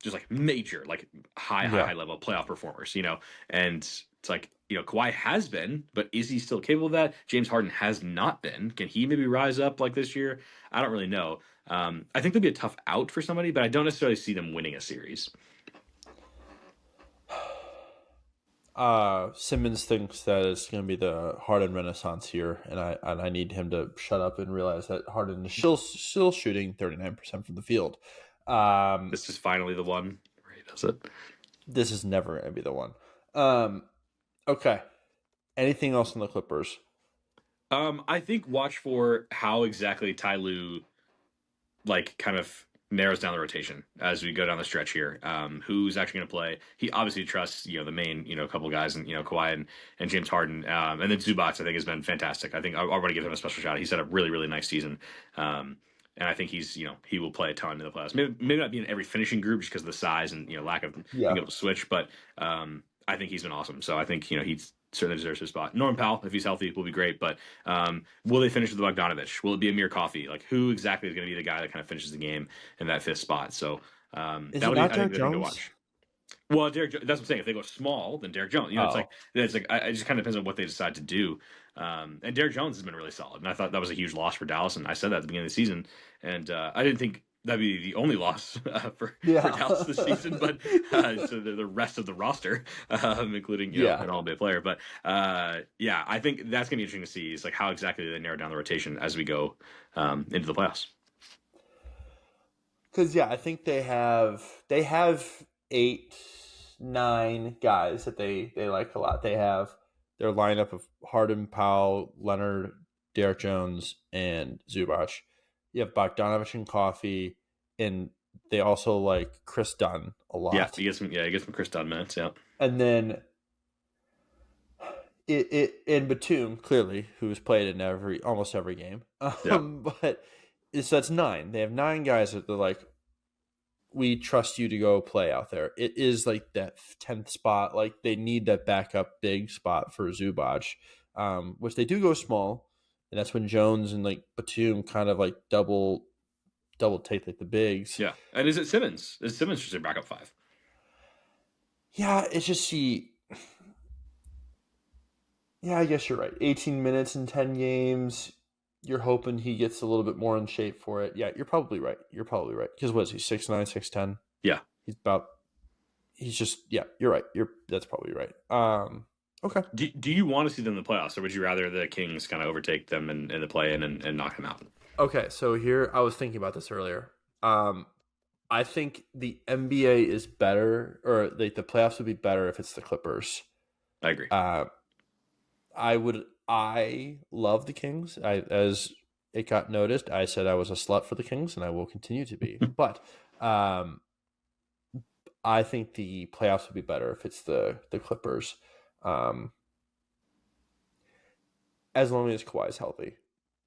just like major, like high Yeah. level playoff performers, and it's like, Kawhi has been, but is he still capable of that? James Harden has not been. Can he maybe rise up like this year? I don't really know. I think there'll be a tough out for somebody, but I don't necessarily see them winning a series. Simmons thinks that it's going to be the Harden renaissance here, and I need him to shut up and realize that Harden is still shooting 39% from the field. This is finally the one where he does it. This is never going to be the one. Okay. Anything else on the Clippers? I think watch for how exactly Ty Lue like kind of narrows down the rotation as we go down the stretch here. Who's actually going to play? He obviously trusts the main couple guys and Kawhi and James Harden, and then Zubac I think has been fantastic. I think I want to give him a special shout. He's had a really really nice season. And I think he's, he will play a ton in the playoffs. Maybe not be in every finishing group just because of the size and lack of being able to switch. But I think he's been awesome. So I think he certainly deserves his spot. Norman Powell, if he's healthy, will be great. But will they finish with Bogdanovich? Will it be Amir Coffey? Like who exactly is going to be the guy that kind of finishes the game in that fifth spot? So Is it not Derek Jones? To watch. Well, that's what I'm saying. If they go small, then Derek Jones. It's like it just kind of depends on what they decide to do. And Derek Jones has been really solid, and I thought that was a huge loss for Dallas. And I said that at the beginning of the season, and I didn't think that'd be the only loss for Dallas this season, but so the rest of the roster, including an all-NBA player. But I think that's gonna be interesting to see is like how exactly they narrow down the rotation as we go into the playoffs. Because I think they have 8, 9 guys that they like a lot. They have their lineup of Harden, Powell, Leonard, Derek Jones, and Zubac. You have Bogdanovich and Coffey, and they also like Chris Dunn a lot. Yeah, he gets some Chris Dunn minutes. Yeah, and then in Batum clearly, who's played in almost every game. But so that's 9. They have 9 guys that they're like, we trust you to go play out there. It is like that 10th spot. Like they need that backup big spot for Zubac, which they do go small. And that's when Jones and like Batum kind of like double take like the bigs. Yeah. And is it Simmons? Is Simmons just a backup 5? Yeah, it's just I guess you're right. 18 minutes in 10 games. You're hoping he gets a little bit more in shape for it. Yeah, you're probably right. Because what is he, 6'9", 6'10"? Yeah. You're right. That's probably right. Okay. Do you want to see them in the playoffs, or would you rather the Kings kind of overtake them in the play-in and knock them out? Okay, so here, I was thinking about this earlier. I think the NBA is better, or the playoffs would be better if it's the Clippers. I agree. I love the Kings. As it got noticed, I said I was a slut for the Kings, and I will continue to be. But I think the playoffs would be better if it's the Clippers, as long as Kawhi's healthy.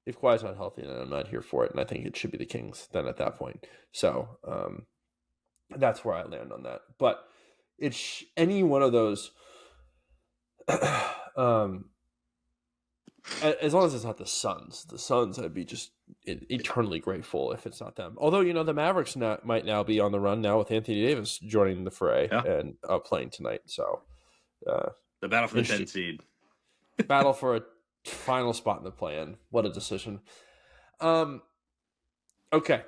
If Kawhi's not healthy, then I'm not here for it, and I think it should be the Kings then at that point. So that's where I land on that. But it's any one of those. As long as it's not the Suns. The Suns, I'd be just eternally grateful if it's not them. Although, the Mavericks might now be on the run now with Anthony Davis joining the fray and playing tonight. So the battle for the 10 seed. Battle for a final spot in the play-in. What a decision. Okay.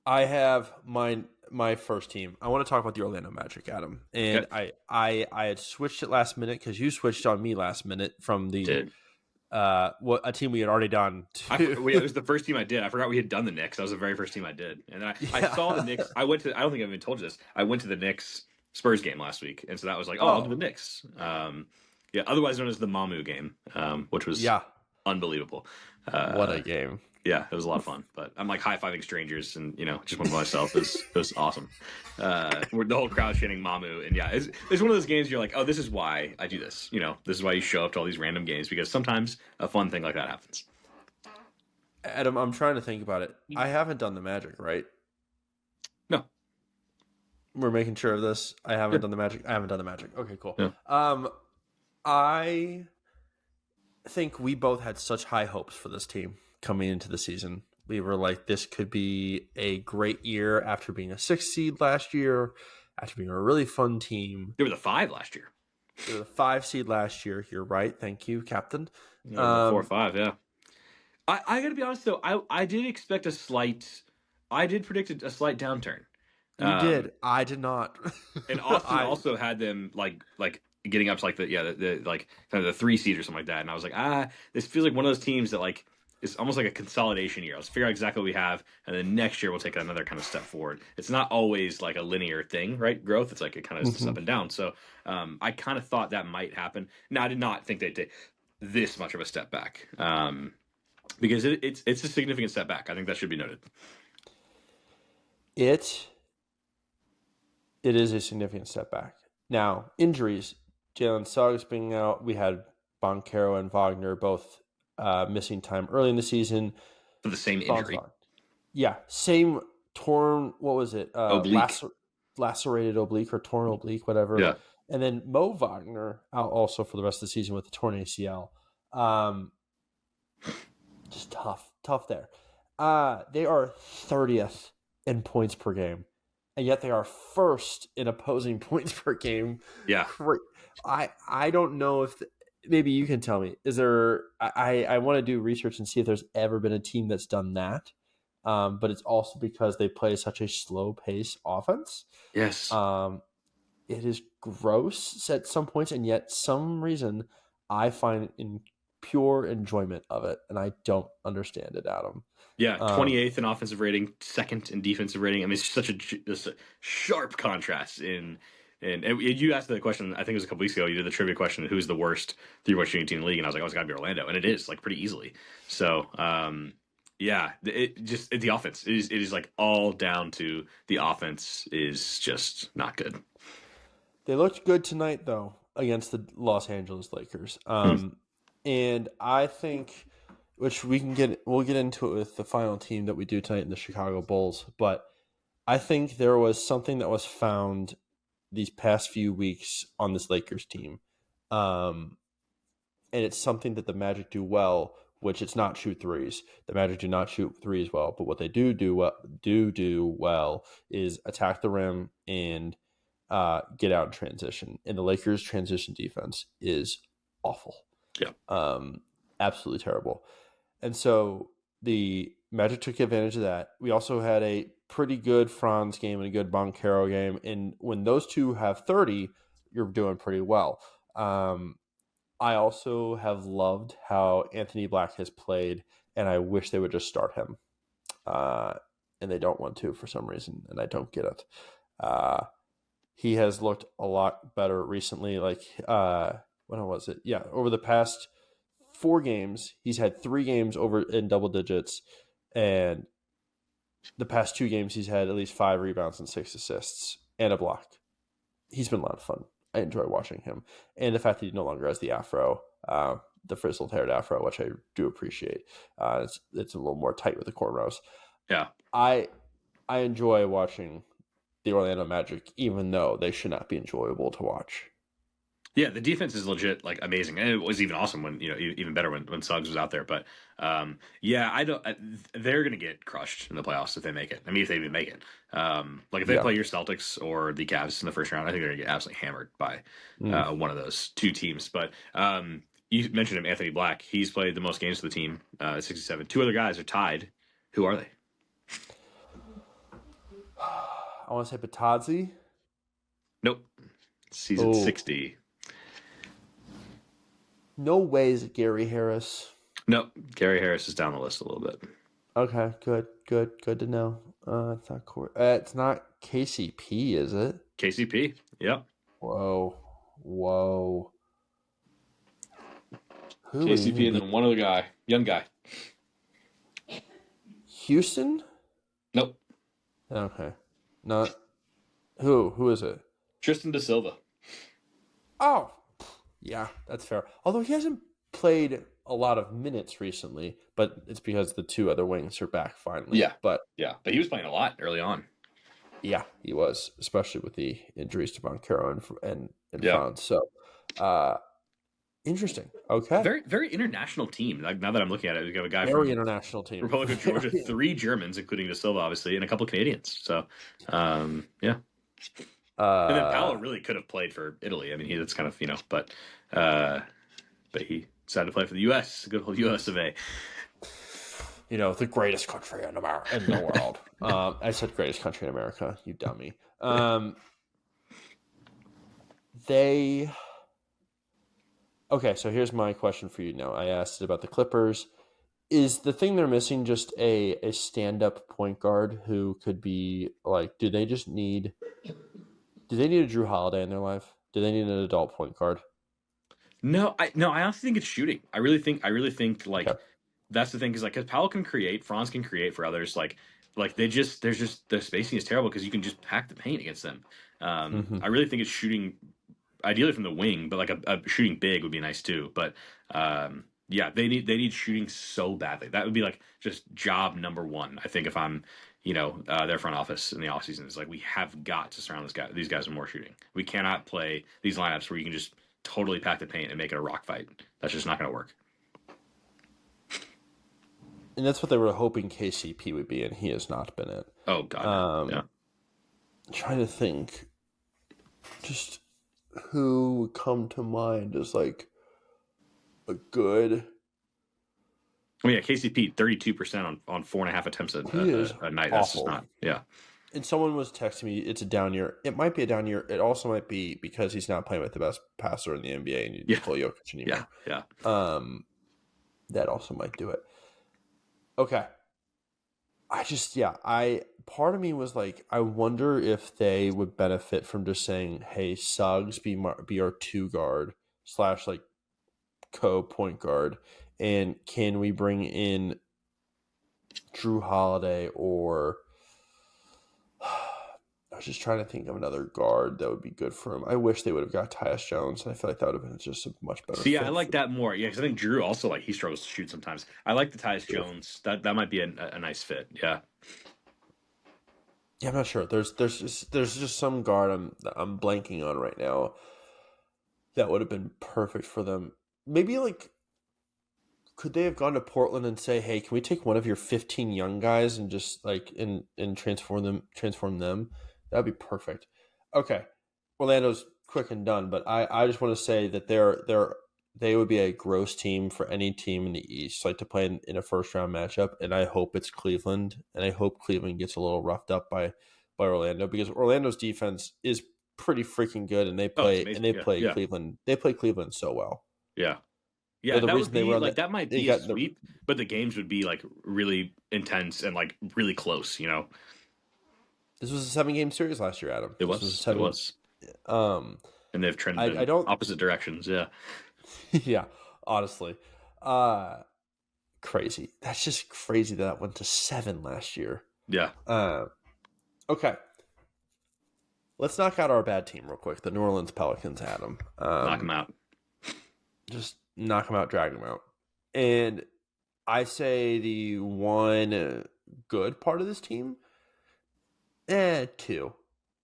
I have my first team. I want to talk about the Orlando Magic, Adam. And I had switched it last minute because you switched on me last minute from the a team we had already done. It was the first team I did. I forgot we had done the Knicks. That was the very first team I did. And then I saw the Knicks. I don't think I've even told you this. I went to the Knicks Spurs game last week. And so that was like, I'll do the Knicks. Otherwise known as the Mamu game, which was unbelievable. What a game. Yeah, it was a lot of fun. But I'm like high fiving strangers and just one by myself. It was awesome. We're the whole crowd chanting Mamu, and yeah, it's one of those games you're like, oh, this is why I do this. This is why you show up to all these random games because sometimes a fun thing like that happens. Adam, I'm trying to think about it. I haven't done the Magic, right? No. We're making sure of this. I haven't Yeah. done the Magic. I haven't done the Magic. Okay, cool. Yeah. I think we both had such high hopes for this team coming into the season. We were like, this could be a great year after being a 6 seed last year, after being a really fun team. They were the 5 last year. They were the 5 seed last year. You're right. Thank you, Captain. Yeah, 4 or 5, yeah. I got to be honest, though. I did expect I did predict a slight downturn. You did. I did not. And Austin also had them like getting up to like the like kind of the 3 seed or something like that. And I was like, this feels like one of those teams that like it's almost like a consolidation year. Let's figure out exactly what we have, and then next year we'll take another kind of step forward. It's not always like a linear thing, right? Growth. It's like it kind of is up and down. So I kind of thought that might happen. Now I did not think they'd take this much of a step back because it's a significant step back. I think that should be noted. It is a significant step back. Now, injuries. Jalen Suggs being out. We had Boncaro and Wagner both missing time early in the season. For the same injury. Yeah, same torn, what was it? Oblique. Lacerated oblique or torn oblique, whatever. Yeah. And then Mo Wagner out also for the rest of the season with the torn ACL. Just tough there. They are 30th in points per game. And yet they are first in opposing points per game. Yeah. I don't know if maybe you can tell me. Is there? I want to do research and see if there's ever been a team that's done that. But it's also because they play such a slow pace offense. Yes. It is gross at some points, and yet some reason I find in pure enjoyment of it, and I don't understand it, Adam. Yeah, 28th in offensive rating, 2nd in defensive rating. I mean, it's such a sharp contrast in. And you asked the question, I think it was a couple weeks ago. You did the trivia question, who's the worst 3-point shooting team in the league? And I was like, it's got to be Orlando. And it is, like, pretty easily. So, yeah, the offense. It is like all down to the offense is just not good. They looked good tonight, though, against the Los Angeles Lakers. And I think, which we'll get into it with the final team that we do tonight in the Chicago Bulls. But I think there was something that was found these past few weeks on this Lakers team. And it's something that the Magic do well, which it's not shoot threes. The Magic do not shoot threes well, but what they do well is attack the rim and get out in transition. And the Lakers' transition defense is awful. Yeah. Absolutely terrible. And so the Magic took advantage of that. We also had a pretty good Franz game and a good Boncaro game. And when those two have 30, you're doing pretty well. I also have loved how Anthony Black has played, and I wish they would just start him. And they don't want to for some reason, and I don't get it. He has looked a lot better recently. Like, when was it? Yeah, over the past 4 games, he's had 3 games over in double digits, and the past 2 games, he's had at least 5 rebounds and 6 assists and a block. He's been a lot of fun. I enjoy watching him. And the fact that he no longer has the afro, the frizzled haired afro, which I do appreciate. It's a little more tight with the cornrows. Yeah. I enjoy watching the Orlando Magic, even though they should not be enjoyable to watch. Yeah, the defense is legit, like amazing, and it was even awesome when even better when Suggs was out there. But yeah, they're gonna get crushed in the playoffs if they make it. I mean, if they even make it, like if they play your Celtics or the Cavs in the first round, I think they're gonna get absolutely hammered by one of those 2 teams. But you mentioned him, Anthony Black. He's played the most games for the team, 67. 2 other guys are tied. Who are they? I want to say Batadze. Nope. Season 60. No way is it Gary Harris. Nope. Gary Harris is down the list a little bit. Okay, good to know. It's not it's not KCP, is it? KCP. Yep. Whoa. KCP and then one other guy, young guy. Houston? Nope. Okay. Not who? Who is it? Tristan da Silva. Oh, yeah, that's fair. Although he hasn't played a lot of minutes recently, but it's because the two other wings are back finally. Yeah. But Yeah. But he was playing a lot early on. yeah, he was, especially with the injuries to Boncaro and Yeah. Franz. So, uh, interesting. Okay, Very, very international team. Like now that I'm looking at it, we got a guy very from international team. Republic of Georgia, 3 Germans, including Da Silva, obviously, and a couple Canadians. So, yeah. And then Paolo uh, really could have played for Italy. I mean, that's kind of but he decided to play for the U.S. Good old U.S. of A. the greatest country in America in the world. I said greatest country in America. You dummy. They. Okay, so here's my question for you now. I asked about the Clippers. Is the thing they're missing just a stand-up point guard who could be like, do they need a Drew Holiday in their life? Do they need an adult point guard? No, I honestly think it's shooting. I really think Okay. like that's the thing because like 'cause Powell can create, Franz can create for others. Like they just there's just the spacing is terrible because you can just pack the paint against them. Mm-hmm. I really think it's shooting ideally from the wing, but like a shooting big would be nice too. But yeah, they need shooting so badly. That would be like just job number one. I think if I'm their front office in the offseason is like we have got to surround these guys with more shooting. We cannot play these lineups where you can just totally pack the paint and make it a rock fight. That's just not going to work. And that's what they were hoping KCP would be, and he has not been it. Oh God, yeah. Trying to think, just who would come to mind as like a good. I mean, yeah, KCP 32% on 4.5 attempts He is a night. That's just awful. not. Yeah. And someone was texting me, it's a down year. It might be a down year. It also might be because he's not playing with the best passer in the NBA and you Yeah. pull Jokic anymore. Yeah. That also might do it. Okay. Part of me was like, I wonder if they would benefit from just saying, hey, Suggs be our two guard / like point guard. And can we bring in Drew Holiday or I was just trying to think of another guard that would be good for him. I wish they would have got Tyus Jones, and I feel like that would have been just a much better See, fit. I like that more. Yeah, because I think Drew also like he struggles to shoot sometimes. I like the Tyus Jones. That might be a nice fit. Yeah. Yeah, I'm not sure. There's just some guard I'm blanking on right now that would have been perfect for them. Maybe like could they have gone to Portland and say, "Hey, can we take one of your 15 young guys and just like and transform them?" That'd be perfect. Okay. Orlando's quick and done, but I just want to say that they would be a gross team for any team in the East, like to play in a first round matchup. And I hope it's Cleveland, and I hope Cleveland gets a little roughed up by Orlando because Orlando's defense is pretty freaking good, and they Oh, it's play amazing. Yeah. Cleveland. They play Cleveland so well. Yeah. They're Yeah, the that reason would they be run like that. that might They be a got the sweep, but the games would be like really intense and like really close. This was a 7-game series last year, Adam. It This was a was. It 7. was. Um, And they've trended I in don't. opposite directions. Yeah. Yeah, honestly, crazy. That's just crazy that went to 7 last year. Yeah. Okay. Let's knock out our bad team real quick. The New Orleans Pelicans, Adam. Knock them out. Just knock them out, drag them out. And I say the one good part of this team, two.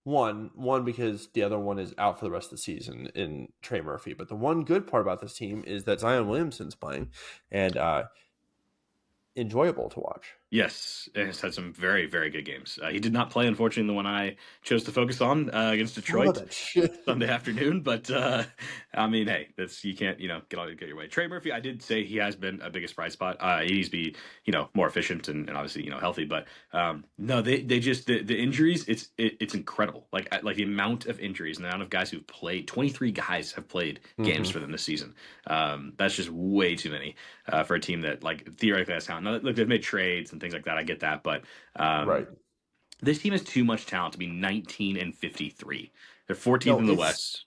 One because the other one is out for the rest of the season in Trey Murphy. But the one good part about this team is that Zion Williamson's playing and enjoyable to watch. Yes, he's had some very, very good games. He did not play, unfortunately, in the one I chose to focus on against Detroit Sunday afternoon. But I mean, hey, you can't get your way. Trey Murphy, I did say he has been a biggest bright spot. He needs to be more efficient and obviously healthy. But no, they just the injuries. It's incredible. Like the amount of injuries and the amount of guys who've played. 23 guys have played games for them this season. That's just way too many for a team that like theoretically has talent. Now, look, they've made trades and things like that. I get that, but right. This team has too much talent to be 19-53. They're 14th in the West.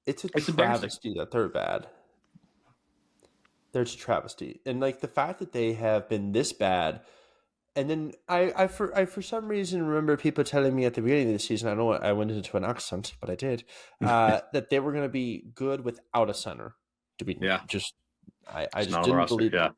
It's a travesty that they're bad. There's a travesty, and like the fact that they have been this bad And then for some reason remember people telling me at the beginning of the season, I know I went into an accent, but I did, that they were going to be good without a center. To be Yeah, just, I just just not on the didn't roster. believe Yeah.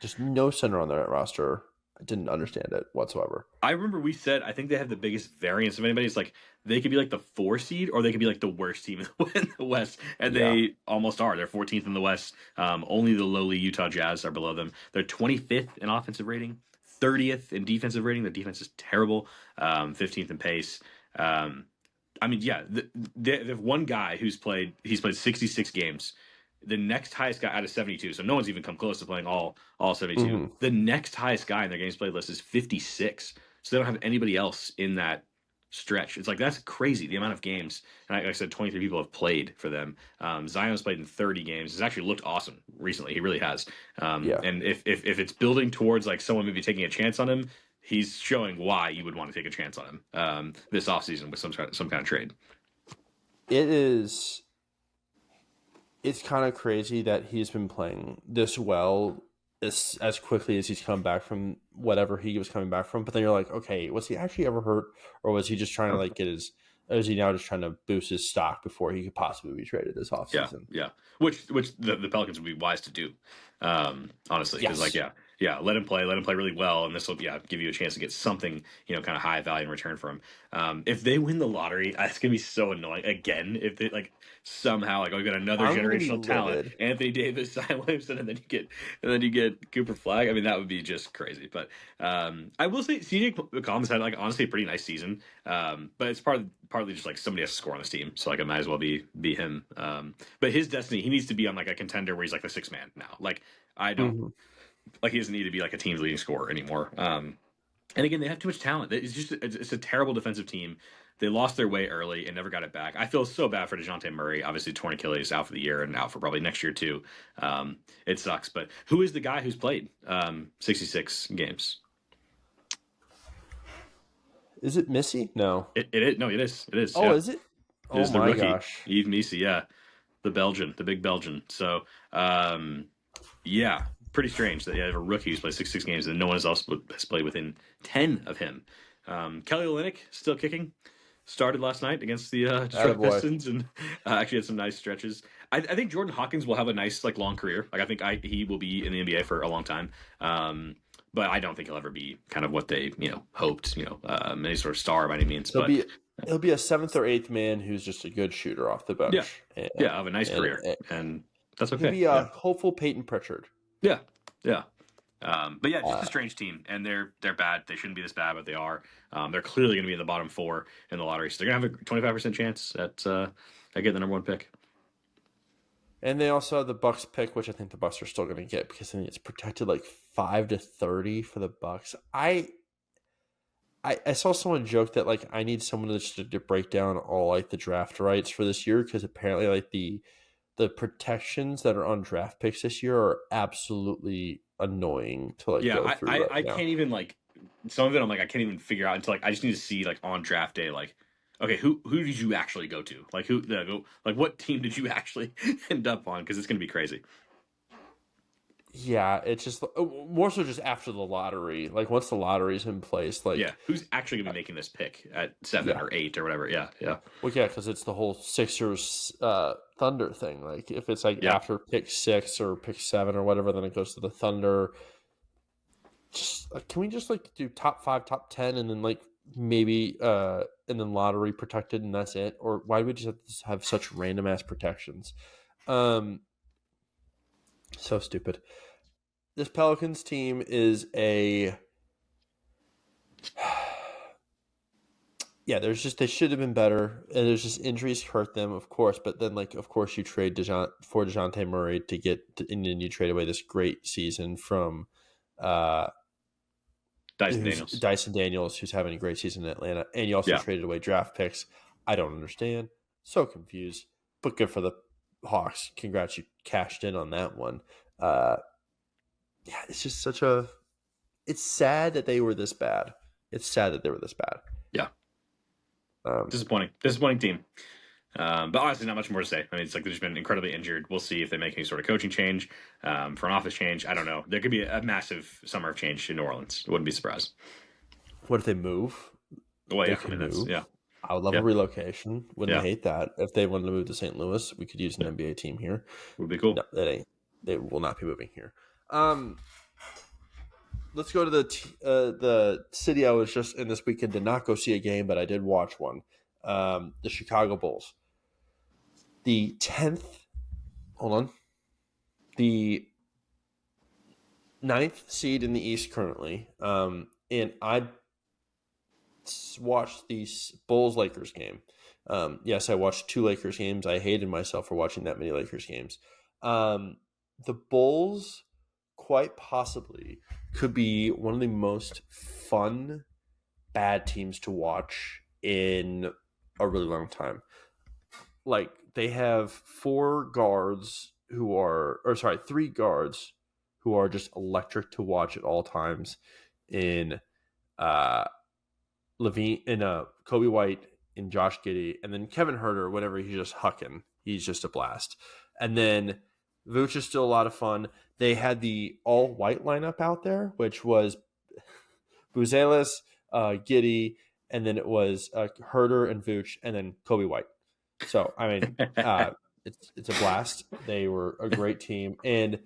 just no center on their roster. I didn't understand it whatsoever. I remember we said I think they have the biggest variance of anybody. It's like they could be like the 4 seed or they could be like the worst team in the West, and Yeah. they almost are. They're 14th in the West. Only the lowly Utah Jazz are below them. They're 25th in offensive rating, 30th in defensive rating. The defense is terrible. 15th in pace. Um, I mean, yeah, they have one guy he's played 66 games. The next highest guy out of 72, so no one's even come close to playing all 72. Hmm. The next highest guy in their games played list is 56. So they don't have anybody else in that stretch. It's like that's crazy the amount of games. And like I said, 23 people have played for them. Zion's played in 30 games. He's actually looked awesome recently. He really has. Yeah. And if it's building towards like someone maybe taking a chance on him, he's showing why you would want to take a chance on him this offseason with some kind of trade. It is. It's kind of crazy that he's been playing this well as quickly as he's come back from whatever he was coming back from. But then you're like, okay, was he actually ever hurt, or was he just trying to like get his? Or is he now just trying to boost his stock before he could possibly be traded this Yeah, offseason? yeah. Which the Pelicans would be wise to do, honestly, because like Yes. let him play really well, and this will give you a chance to get something kind of high value in return for him. If they win the lottery, it's gonna be so annoying again if they like somehow like we got another I'm gonna be generational talent, livid. Anthony Davis, Zion Williamson, and then you get Cooper Flag. I mean that would be just crazy. But I will say CJ McCollum's had like honestly a pretty nice season, but it's partly just like somebody has to score on this team, so like it might as well be him. But his destiny, he needs to be on like a contender where he's like the sixth man now. Like I don't Mm-hmm. like he doesn't need to be like a team's leading scorer anymore. And again, they have too much talent. It's a terrible defensive team. They lost their way early and never got it back. I feel so bad for DeJounte Murray. Obviously, torn Achilles out for the year and out for probably next year too. It sucks. But who is the guy who's played 66 games? Is it Missy? No. It is. No, it is. It is. Oh, Yeah, is it? it Oh is the my rookie gosh. Yves Missi. Yeah, the Belgian, the big Belgian. So yeah, pretty strange that you have a rookie who's played 66 games and no one else has played within 10 of him. Kelly Olynyk still kicking. Started last night against the Detroit Attaboy. Pistons and actually had some nice stretches. I think Jordan Hawkins will have a nice like long career. Like I think he will be in the NBA for a long time. But I don't think he'll ever be kind of what they hoped. Any sort of star by any means. He'll But be he'll be a seventh or eighth man who's just a good shooter off the yeah, bench. yeah, have a nice And, career, and that's he'll okay. be a Yeah, hopeful Peyton Pritchard. yeah, yeah. But yeah, just Uh, a strange team, and they're bad. They shouldn't be this bad, but they are. They're clearly going to be in the bottom four in the lottery, so they're going to have a 25% chance at getting the number one pick. and they also have the Bucks pick, which I think the Bucks are still going to get because I think it's protected like 5-30 for the Bucks. I saw someone joke that like I need someone to break down all like the draft rights for this year because apparently like the protections that are on draft picks this year are absolutely annoying to like Yeah, go I, through I, right I now. can't even like some of it. I'm like I can't even figure out until like I just need to see like on draft day like okay who did you actually go to like like what team did you actually end up on because it's going to be crazy. Yeah, it's just more so just after the lottery. Like once the lottery's in place, Yeah, like who's actually going to be making this pick at 7 yeah, or 8 or whatever? Yeah, yeah, well, yeah, because it's the whole Sixers Thunder thing. Like if it's like yeah. after pick 6 or pick 7 or whatever, then it goes to the Thunder. Just can we just like do top 5, top 10, and then like maybe and then lottery protected, and that's it? Or why do we just have such random ass protections? Um, so stupid. This Pelicans team is a yeah. There's just they should have been better, and there's just injuries hurt them, of course. But then, like, of course, you trade for Dejounte Murray and then you trade away this great season from uh, Dyson who's Daniels. Dyson Daniels, who's having a great season in Atlanta, and you also Yeah, traded away draft picks. I don't understand. So confused, but good for the Hawks. Congrats, you cashed in on that one. Uh, yeah, it's just such a. It's sad that they were this bad. It's sad that they were this bad. yeah. Um, Disappointing team. But honestly, not much more to say. I mean, it's like they've just been incredibly injured. We'll see if they make any sort of coaching change, for an office change. I don't know. There could be a massive summer of change in New Orleans. Wouldn't be surprised. What if they move? Well, They yeah, I could mean that's move. yeah, I would love a yeah, relocation. Wouldn't yeah, hate that. If they wanted to move to St. Louis, we could use an yeah. NBA team here. Would be No, cool. that ain't. They will not be moving here. Um, let's go to the city I was just in this weekend. Did not go see a game, but I did watch one. The Chicago Bulls, the 10th. Hold on, the ninth seed in the East currently. And I watched the Bulls Lakers game. Yes, I watched two Lakers games. I hated myself for watching that many Lakers games. Um, the Bulls quite possibly could be one of the most fun bad teams to watch in a really long time. Like they have three guards who are just electric to watch at all times in uh Levine in Kobe White and Josh Giddey, and then Kevin Herter, whenever he's just hucking, he's just a blast. And then Vooch is still a lot of fun. They had the all white lineup out there, which was Buzelis, Giddey, and then it was Herter and Vooch, and then Kobe White. So I mean, it's a blast. They were a great team, and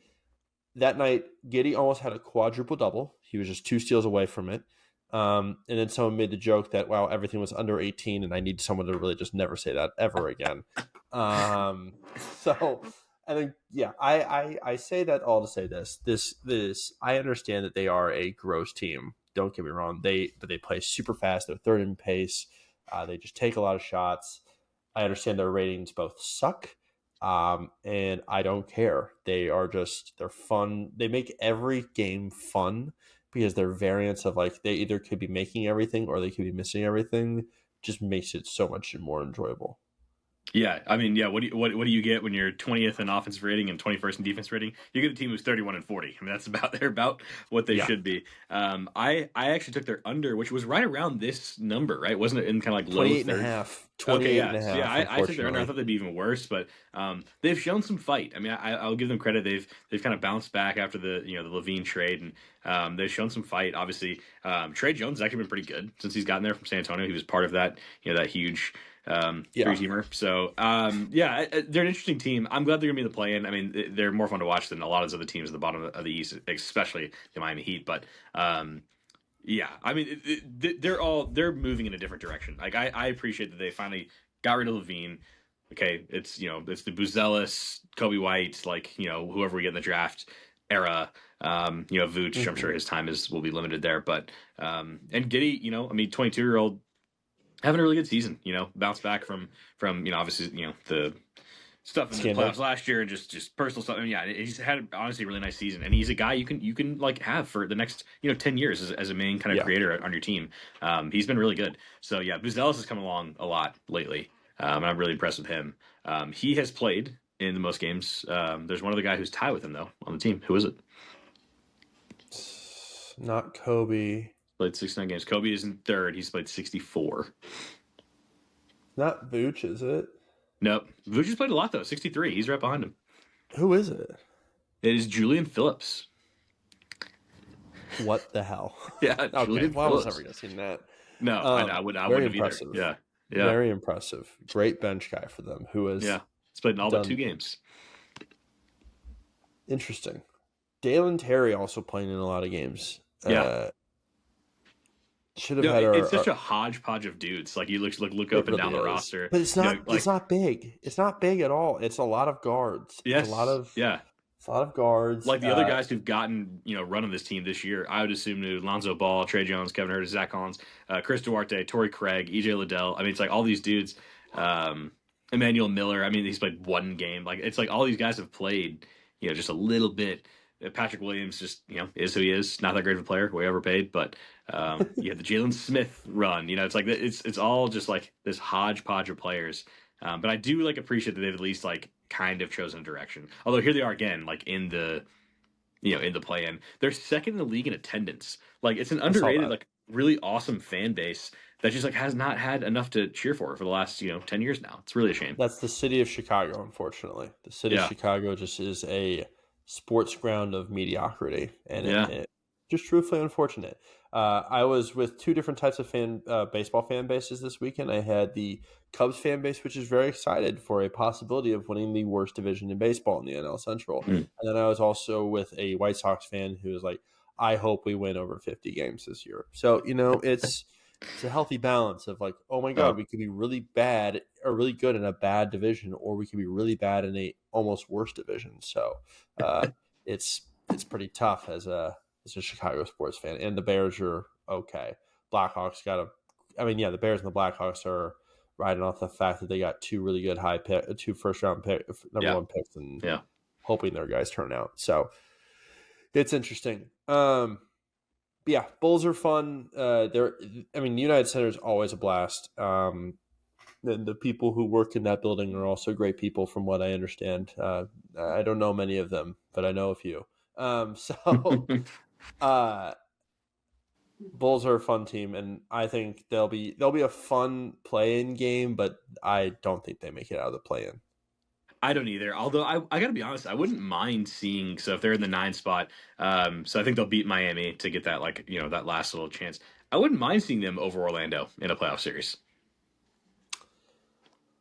that night Giddey almost had a quadruple double. He was just two steals away from it. And then someone made the joke that, wow, everything was under 18, and I need someone to really just never say that ever again. Um, so I think, yeah, I say that all to say this, I understand that they are a gross team. Don't get me wrong. But they play super fast. They're third in pace. They just take a lot of shots. I understand their ratings both suck. And I don't care. They're fun. They make every game fun because their variance of like they either could be making everything or they could be missing everything just makes it so much more enjoyable. Yeah, I mean, yeah. What do you get when you're 20th in offensive rating and 21st in defense rating? You get a team who's 31 and 40. I mean, that's about they're about what they Yeah, should be. I actually took their under, which was right around this number, right? Wasn't it in kind of like low 28 and a 30s? half, Okay, 28 yeah. and a So yeah, half, I took their under. I unfortunately. thought they'd be even worse, but they've shown some fight. I mean, I'll give them credit. They've kind of bounced back after the Levine trade, and they've shown some fight. Obviously, Trey Jones has actually been pretty good since he's gotten there from San Antonio. He was part of that that huge three Yeah. teamer. So yeah, they're an interesting team. I'm glad they're gonna be in the play-in. I mean, they're more fun to watch than a lot of those other teams at the bottom of the East, especially the Miami Heat. But yeah, I mean, they're moving in a different direction. Like I appreciate that they finally got rid of Levine. Okay, it's the Buzelis, Kobe White, like whoever we get in the draft era. Vooch, I'm sure Mm-hmm. his time will be limited there, but and Giddey, I mean, 22-year-old having a really good season. Bounce back from obviously the stuff in the Scandal. playoffs last year and just personal stuff. I mean, yeah, he's had honestly a really nice season, and he's a guy you can like have for the next 10 years as a main kind of Yeah. creator on your team. He's been really good. So yeah, Buzelis has come along a lot lately, and I'm really impressed with him. He has played in the most games. There's one other guy who's tied with him though on the team. Who is it? Not Kobe. Played 69 games. Kobe is in third. He's played 64. Not Vooch, is it? Nope. Vujicic's played a lot though. 63. He's right behind him. Who is it? It is Julian Phillips. What the hell? Yeah, Okay. Julian Well, I was Phillips. never guessing that. No, I Very wouldn't have either. impressive. Yeah, yeah, Very impressive. Great bench guy for them who has yeah. He's played in all but two done games. interesting. Dalen Terry also playing in a lot of games. Yeah. Should have No, had it's our such a hodgepodge of dudes. Like you look it up and down really the is. roster. But it's not Like it's not big. It's not big at all. It's a lot of guards. yes, yeah. It's a lot of guards. Like the other guys who've gotten run on this team this year, I would assume to Lonzo Ball, Trey Jones, Kevin Herter, Zach Collins, Chris Duarte, Torrey Craig, EJ Liddell. I mean, it's like all these dudes. Emmanuel Miller. I mean, he's played one game. Like it's like all these guys have played, just a little bit. Patrick Williams just is who he is. Not that great of a player, way overpaid. But you have the Jalen Smith run. It's like it's all just like this hodgepodge of players. But I do appreciate that they've at least kind of chosen a direction. Although here they are again, in the in the play-in. They're second in the league in attendance. Like it's an I saw underrated, that. really awesome fan base. that just like has not had enough to cheer for the last 10 years now. It's really a shame. That's the city of Chicago, unfortunately. The city of Yeah, Chicago just is a sports ground of mediocrity, and yeah, it just truthfully unfortunate. I was with two different types of baseball fan bases this weekend. I had the Cubs fan base, which is very excited for a possibility of winning the worst division in baseball in the NL Central. mm. And then I was also with a White Sox fan who was like, I hope we win over 50 games this year. So, it's a healthy balance of like, oh my Oh, god, we could be really bad or really good in a bad division, or we could be really bad in a almost worse division. So it's pretty tough as a Chicago sports fan. And the Bears are okay. Blackhawks got a, I mean, yeah, the Bears and the Blackhawks are riding off the fact that they got two really good two first round number yeah, one picks, and yeah. hoping their guys turn out. So it's interesting. But yeah, Bulls are fun. I mean, United Center is always a blast. The people who work in that building are also great people, from what I understand. I don't know many of them, but I know a few. So uh, Bulls are a fun team, and I think they'll be a fun play-in game, but I don't think they make it out of the play-in. I don't either. Although I gotta be honest, I wouldn't mind seeing. So if they're in the 9 spot, so I think they'll beat Miami to get that that last little chance. I wouldn't mind seeing them over Orlando in a playoff series.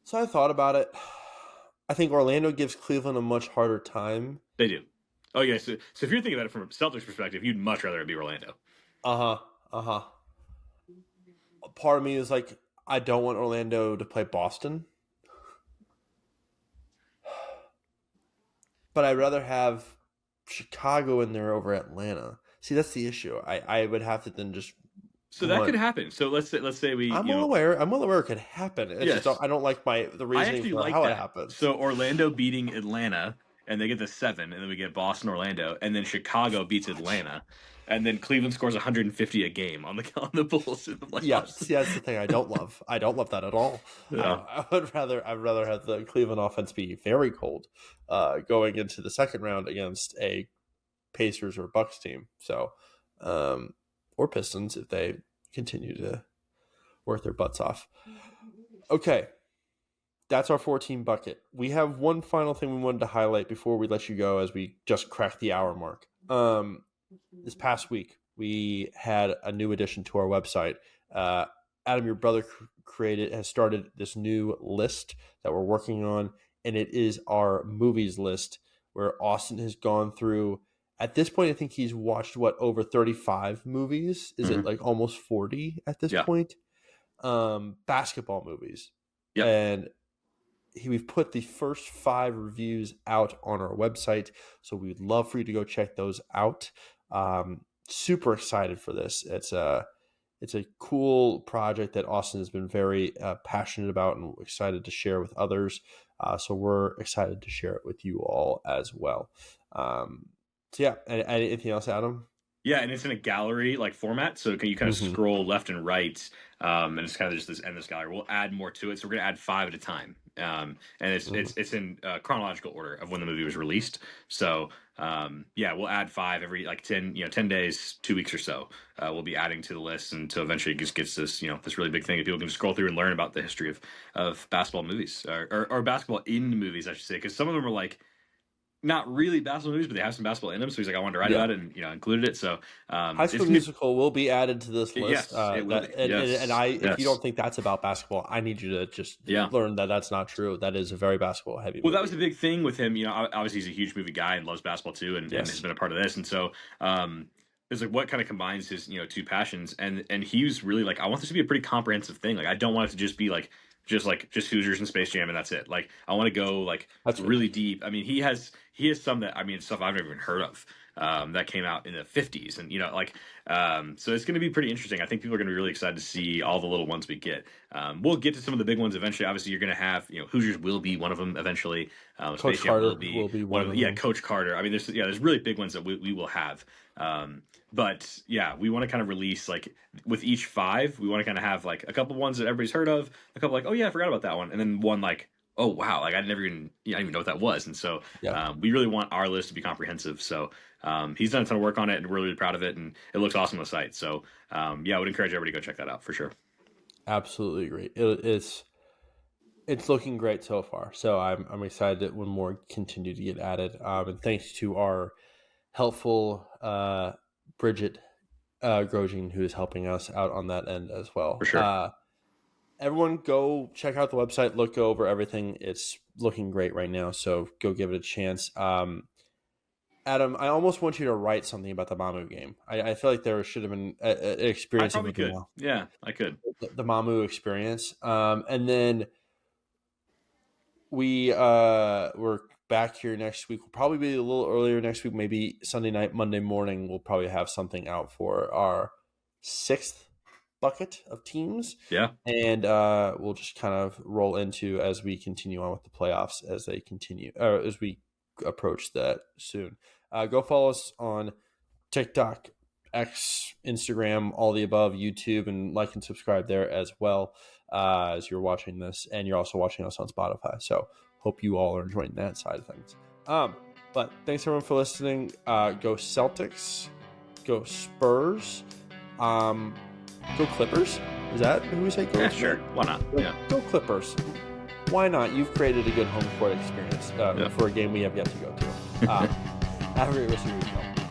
So I thought about it. I think Orlando gives Cleveland a much harder time. They do. Oh yeah. So if you're thinking about it from a Celtics perspective, you'd much rather it be Orlando. Uh huh. Uh huh. Part of me is like, I don't want Orlando to play Boston, but I'd rather have Chicago in there over Atlanta. See, that's the issue. I would have to then just So that could blunt. happen. So let's say we I'm well aware. I'm well aware it could happen. It's just yes. I don't like the I reasoning actually for like how it that. happens. So Orlando beating Atlanta, and they get the 7, and then we get Boston, Orlando, and then Chicago beats Atlanta, and then Cleveland scores 150 a game on the on the Bulls in the Yeah, playoffs. see, that's the thing I don't love. I don't love that at all. Yeah. I'd rather have the Cleveland offense be very cold, going into the second round against a Pacers or Bucks team. So, or Pistons if they continue to work their butts off. Okay, that's our 14 bucket. We have one final thing we wanted to highlight before we let you go, as we just cracked the hour mark. This past week, we had a new addition to our website. Adam, your brother, has started this new list that we're working on, and it is our movies list, where Austin has gone through. At this point, I think he's watched over 35 movies. Is it Mhm. like almost 40 at this Yeah. point? Basketball movies, Yep. and we've put the first 5 reviews out on our website, so we'd love for you to go check those out. Super excited for this. It's a cool project that Austin has been very passionate about and excited to share with others. So we're excited to share it with you all as well. So yeah, anything else, Adam? Yeah, and it's in a gallery like format, so you kind of Mm-hmm. scroll left and right, and it's kind of just this endless gallery. We'll add more to it, so we're gonna add 5 at a time, and Mm-hmm. it's in chronological order of when the movie was released. So yeah, we'll add 5 every like 10 days, 2 weeks or so. We'll be adding to the list until eventually it just gets this this really big thing that people can scroll through and learn about the history of basketball movies or basketball in movies, I should say, because some of them are like not really basketball movies, but they have some basketball in them. So he's like, I wanted to write Yeah. about it and included it. So High it's School gonna be Musical will be added to this list. yes, it will be. And Yes, if you yes, don't think that's about basketball, I need you to just yeah. learn that that's not true. That is a very basketball heavy Well, that was movie. the big thing with him. Obviously he's a huge movie guy and loves basketball too, and has Yes. been a part of this. And so it's like what kind of combines his two passions. And he was really like, I want this to be a pretty comprehensive thing. Like I don't want it to just be like just Hoosiers and Space Jam and that's it. Like I want to go like That's good. really deep. I mean, he has some that stuff I've never even heard of. That came out in the 50s, and so it's going to be pretty interesting. I think people are going to be really excited to see all the little ones we get. We'll get to some of the big ones eventually. Obviously, you're going to have Hoosiers will be one of them eventually. Coach Space Jam will Carter be will be one one of of them. Yeah, them. Coach Carter. I mean, there's really big ones that we will have. But yeah, we want to kind of release like with each 5, we want to kind of have like a couple ones that everybody's heard of, a couple like, oh yeah, I forgot about that one, and then one like, oh wow, like I didn't even know what that was. And so Yeah. we really want our list to be comprehensive. So he's done a ton of work on it, and we're really proud of it, and it looks awesome on the site. So yeah, I would encourage everybody to go check that out for sure. Absolutely agree. It's looking great so far. So I'm excited that when more continue to get added. And thanks to our helpful Bridget Grosjean, who is helping us out on that end as well. For sure. Everyone go check out the website, look over everything. It's looking great right now, so go give it a chance. Adam, I almost want you to write something about the Mamu game. I feel like there should have been an I experience probably could. Yeah, I could. the Mamu experience. And then we're back here next week. We'll probably be a little earlier next week, maybe Sunday night, Monday morning. We'll probably have something out for our 6th bucket of teams. Yeah. And we'll just kind of roll into as we continue on with the playoffs as they continue, or as we approach that soon. Go follow us on TikTok, X, Instagram, all the above, YouTube, and like and subscribe there as well as you're watching this. And you're also watching us on Spotify. So hope you all are enjoying that side of things. But thanks everyone for listening. Go Celtics. Go Spurs. Go Clippers. Is that who we say go? Yeah, sure. Why not? Yeah. Go Clippers. Why not? You've created a good home court experience for a game we have yet to go to. Have a great rest of your week.